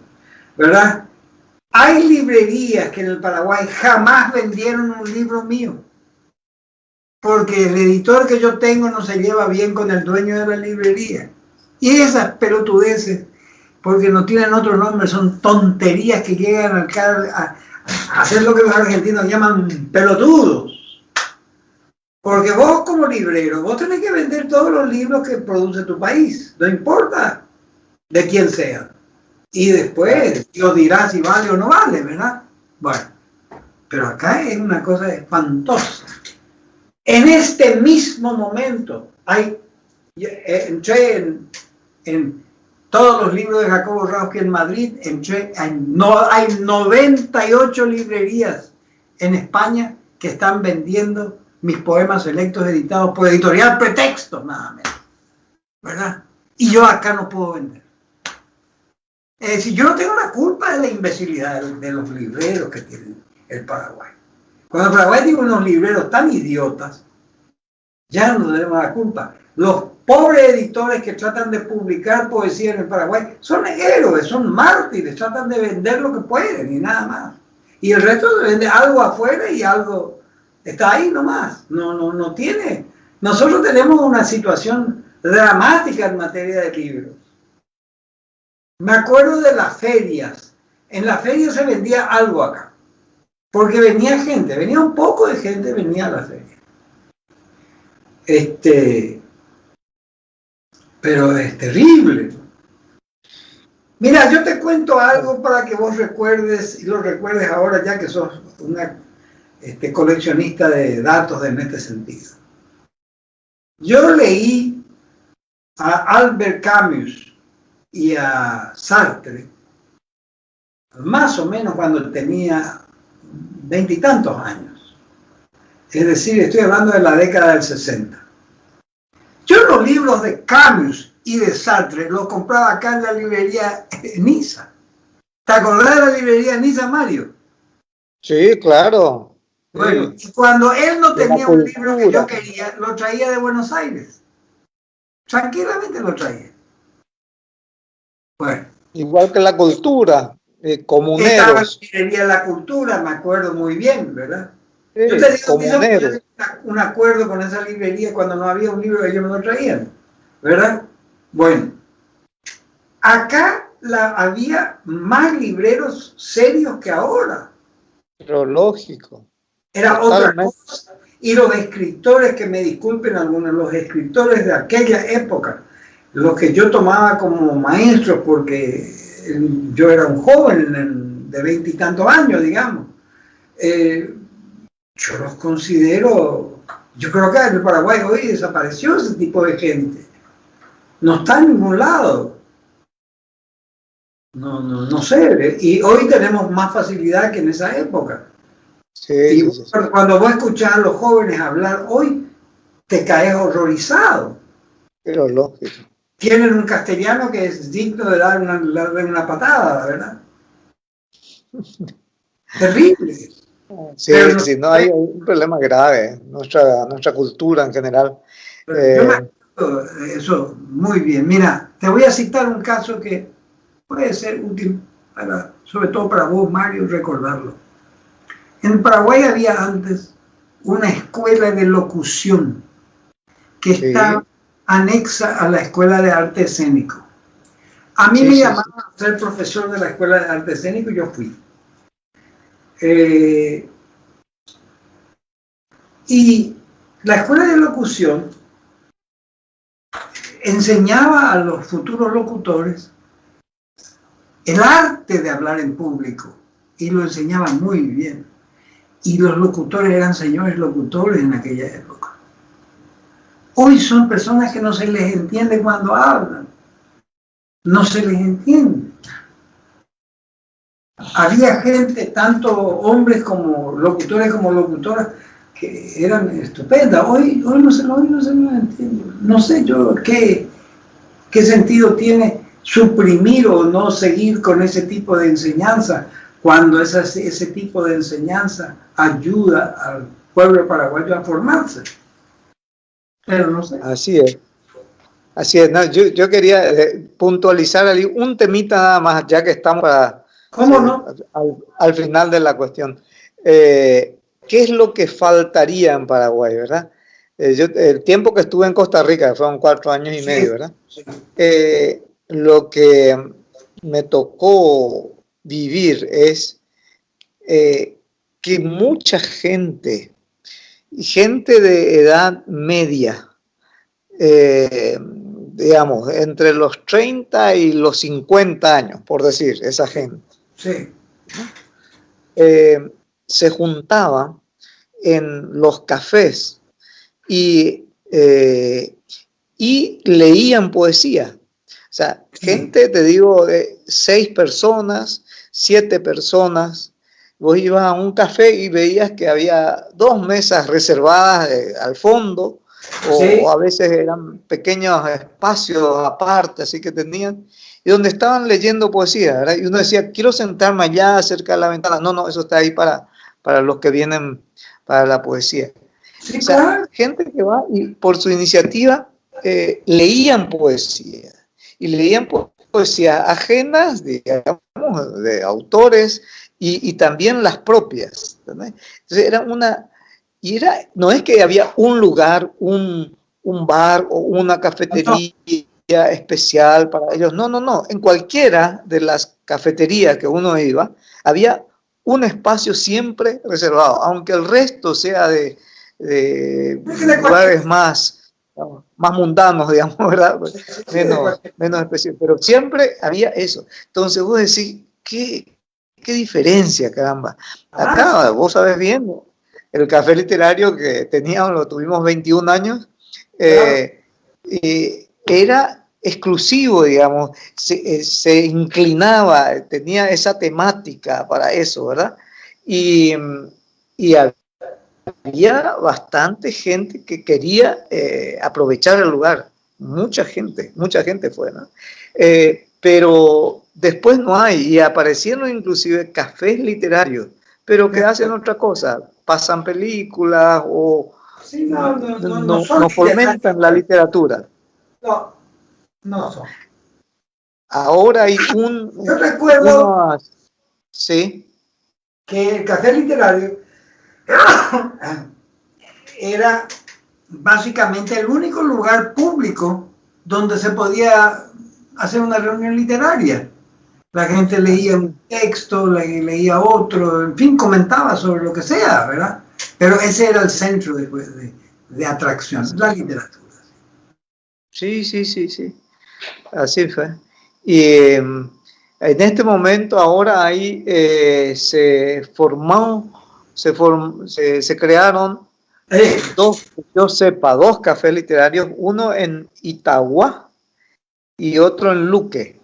[SPEAKER 1] ¿verdad? Hay librerías que en el Paraguay jamás vendieron un libro mío, porque el editor que yo tengo no se lleva bien con el dueño de la librería. Y esas pelotudeces, porque no tienen otro nombre, son tonterías que llegan a hacer lo que los argentinos llaman pelotudos. Porque vos como librero, vos tenés que vender todos los libros que produce tu país, no importa de quién sea. Y después Dios dirá si vale o no vale, ¿verdad? Bueno, pero acá es una cosa espantosa. En este mismo momento, entré en todos los libros de Jacobo Rauski en Madrid, hay 98 librerías en España que están vendiendo mis poemas selectos editados por Editorial Pretexto, nada menos, ¿verdad? Y yo acá no puedo vender. Es decir, yo no tengo la culpa de la imbecilidad de los libreros que tiene el Paraguay. Cuando el Paraguay tiene unos libreros tan idiotas, ya no tenemos la culpa. Los pobres editores que tratan de publicar poesía en el Paraguay son héroes, son mártires, tratan de vender lo que pueden y nada más. Y el resto vende algo afuera y algo está ahí nomás. No tiene. Nosotros tenemos una situación dramática en materia de libros. Me acuerdo de las ferias. En las ferias se vendía algo acá. Porque venía gente, venía un poco de gente, venía a la feria. Pero es terrible. Mira, yo te cuento algo para que vos recuerdes, y lo recuerdes ahora ya que sos una coleccionista de datos en este sentido. Yo leí a Albert Camus y a Sartre más o menos cuando tenía 20 y tantos años. Es decir, estoy hablando de la década del 60. Yo los libros de Camus y de Sartre los compraba acá en la librería Niza. ¿Te acordás de la librería Niza, Mario?
[SPEAKER 5] Sí, claro.
[SPEAKER 1] Bueno, y cuando él no tenía un libro que yo quería, lo traía de Buenos Aires. Tranquilamente lo traía. Bueno.
[SPEAKER 5] Igual que la cultura, comuneros.
[SPEAKER 1] Estaba en la librería La Cultura, me acuerdo muy bien, ¿verdad?
[SPEAKER 5] Sí,
[SPEAKER 1] yo te digo,
[SPEAKER 5] comuneros.
[SPEAKER 1] un acuerdo con esa librería cuando no había un libro ellos me lo traían, ¿verdad? Bueno, acá había más libreros serios que ahora.
[SPEAKER 5] Pero lógico.
[SPEAKER 1] Era
[SPEAKER 5] Totalmente.
[SPEAKER 1] otra cosa. Y los escritores, que me disculpen algunos, los escritores de aquella época, los que yo tomaba como maestros, porque yo era un joven de 20 y tantos años, digamos, yo los considero, yo creo que en el Paraguay hoy desapareció ese tipo de gente. No está en ningún lado. No sé. Y hoy tenemos más facilidad que en esa época.
[SPEAKER 5] Sí,
[SPEAKER 1] sí. Cuando vos escuchás a los jóvenes hablar hoy, te caes horrorizado.
[SPEAKER 5] Pero lógico.
[SPEAKER 1] Tienen un castellano que es digno de dar una patada, ¿verdad? Terrible.
[SPEAKER 5] Sí, sí, no, hay un problema grave, nuestra cultura en general.
[SPEAKER 1] Yo me acuerdo eso muy bien. Mira, te voy a citar un caso que puede ser útil, sobre todo para vos, Mario, recordarlo. En Paraguay había antes una escuela de locución que estaba anexa a la Escuela de Arte Escénico. A mí me llamaron a ser profesor de la Escuela de Arte Escénico y yo fui. Y la Escuela de Locución enseñaba a los futuros locutores el arte de hablar en público y lo enseñaba muy bien. Y los locutores eran señores locutores en aquella época. Hoy son personas que no se les entiende cuando hablan. No se les entiende. Había gente, tanto hombres como locutores como locutoras, que eran estupendas. Hoy no se les entiende. No sé yo qué sentido tiene suprimir o no seguir con ese tipo de enseñanza, cuando ese tipo de enseñanza ayuda al pueblo paraguayo a formarse. Pero no sé.
[SPEAKER 5] Así es. Así es. No, yo quería puntualizar ahí un temita nada más, ya que estamos
[SPEAKER 1] ¿Cómo no?
[SPEAKER 5] al final de la cuestión. ¿Qué es lo que faltaría en Paraguay, verdad? El tiempo que estuve en Costa Rica, fueron 4 años y medio, ¿verdad? Lo que me tocó vivir es que mucha gente de edad media, digamos, entre los 30 y los 50 años, por decir, esa gente, se juntaba en los cafés y leían poesía. O sea, gente, te digo, de 6 personas, 7 personas. Vos ibas a un café y veías que había 2 mesas reservadas al fondo, o a veces eran pequeños espacios aparte, así que tenían, y donde estaban leyendo poesía, ¿verdad? Y uno decía, quiero sentarme allá cerca de la ventana. No, eso está ahí para los que vienen para la poesía. O sea, gente que va y por su iniciativa leían poesía. Y leían poesía ajenas, digamos, de autores y también las propias, ¿verdad? Entonces no es que había un lugar, un bar o una cafetería especial para ellos, no, en cualquiera de las cafeterías que uno iba, había un espacio siempre reservado, aunque el resto sea de lugares más mundanos, digamos, ¿verdad? Menos especial, pero siempre había eso. Entonces vos decís, ¿qué diferencia, caramba? Acá, vos sabés bien, el café literario que teníamos, lo tuvimos 21 años, y era exclusivo, digamos, se inclinaba, tenía esa temática para eso, ¿verdad? Y había bastante gente que quería aprovechar el lugar, mucha gente fue, ¿no? Pero después no hay, y aparecieron inclusive cafés literarios, pero que hacen otra cosa, pasan películas o
[SPEAKER 1] Sí,
[SPEAKER 5] no
[SPEAKER 1] son
[SPEAKER 5] fomentan la literatura.
[SPEAKER 1] No son.
[SPEAKER 5] Ahora hay
[SPEAKER 1] Yo recuerdo
[SPEAKER 5] sí,
[SPEAKER 1] que el café literario era básicamente el único lugar público donde se podía hacer una reunión literaria. La gente leía un texto, leía otro, en fin, comentaba sobre lo que sea, ¿verdad? Pero ese era el centro de atracción, la literatura.
[SPEAKER 5] sí, así fue. Y en este momento ahora ahí se crearon dos cafés literarios, uno en Itagua y otro en Luque.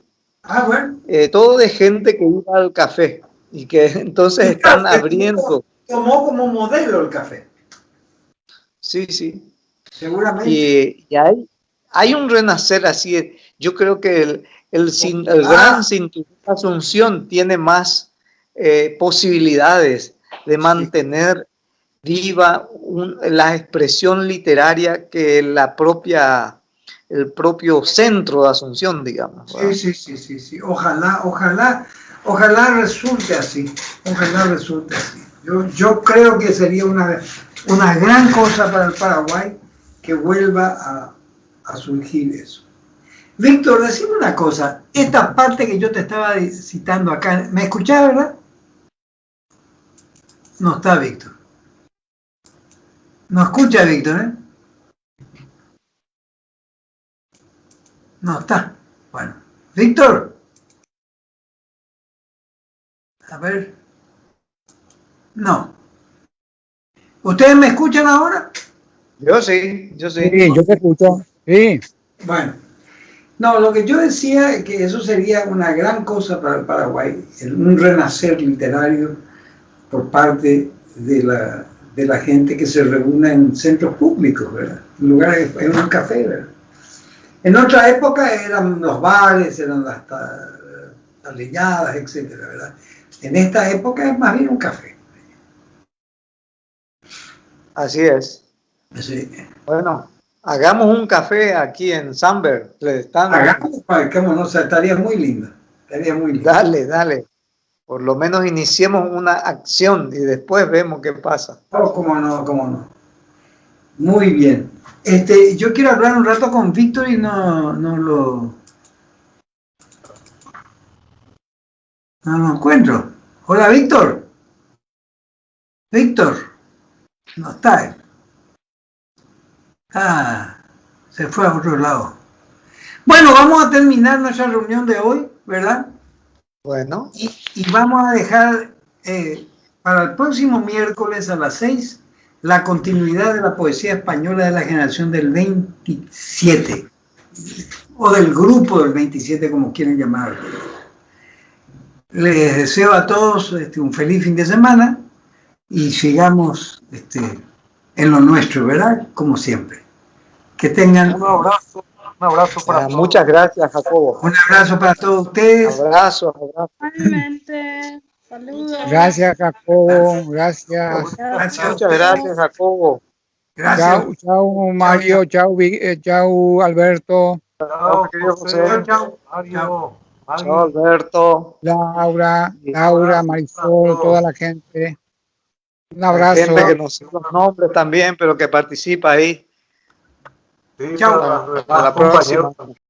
[SPEAKER 1] Bueno.
[SPEAKER 5] Todo de gente que iba al café y que entonces están abriendo.
[SPEAKER 1] Tomó como modelo el café.
[SPEAKER 5] Sí.
[SPEAKER 1] Seguramente.
[SPEAKER 5] Y hay un renacer así. Yo creo que el gran cinturón de Asunción tiene más posibilidades de mantener viva la expresión literaria que el propio centro de Asunción, digamos.
[SPEAKER 1] Sí. Ojalá resulte así. Yo creo que sería una gran cosa para el Paraguay que vuelva a surgir eso. Víctor, decime una cosa. Esta parte que yo te estaba citando acá, ¿me escuchás, verdad? No está Víctor. No escucha Víctor, ¿eh? No está. Bueno. Víctor. A ver. No. ¿Ustedes me escuchan ahora?
[SPEAKER 5] Yo sí.
[SPEAKER 7] Sí, yo te escucho. Sí.
[SPEAKER 1] Bueno. No, lo que yo decía es que eso sería una gran cosa para el Paraguay, un renacer literario por parte de la gente que se reúne en centros públicos, ¿verdad? En lugares, en un café, ¿verdad? En otra época eran los bares, eran las leñadas, etcétera, ¿verdad? En esta época es más bien un café.
[SPEAKER 5] Así es.
[SPEAKER 1] Sí.
[SPEAKER 5] Bueno, hagamos un café aquí en Samberg.
[SPEAKER 1] Hagámonos, estaría muy lindo.
[SPEAKER 5] Dale. Por lo menos iniciemos una acción y después vemos qué pasa.
[SPEAKER 1] Oh, cómo no. Muy bien. Yo quiero hablar un rato con Víctor y no lo encuentro. Hola, Víctor. Víctor. No está él. Se fue a otro lado. Bueno, vamos a terminar nuestra reunión de hoy, ¿verdad?
[SPEAKER 5] Bueno.
[SPEAKER 1] Y vamos a dejar para el próximo miércoles a las 6 la continuidad de la poesía española de la generación del 27, o del grupo del 27, como quieren llamarlo. Les deseo a todos un feliz fin de semana y sigamos en lo nuestro, ¿verdad? Como siempre. Que tengan...
[SPEAKER 4] Un abrazo para todos.
[SPEAKER 5] Muchas gracias, Jacobo.
[SPEAKER 1] Un abrazo para todos ustedes.
[SPEAKER 5] Abrazo.
[SPEAKER 6] Igualmente. Saludos.
[SPEAKER 7] Gracias, Jacobo. Gracias.
[SPEAKER 5] Muchas gracias, Jacobo.
[SPEAKER 1] Gracias.
[SPEAKER 7] Chao, Mario. Chao, Alberto.
[SPEAKER 4] Chao, José.
[SPEAKER 1] Chao.
[SPEAKER 4] Mario.
[SPEAKER 5] Chao, Alberto.
[SPEAKER 7] Laura, Marisol, toda la gente. Un abrazo.
[SPEAKER 5] Gente que no sé los nombres también, pero que participa ahí.
[SPEAKER 4] Sí,
[SPEAKER 1] Chao.
[SPEAKER 4] para la próxima.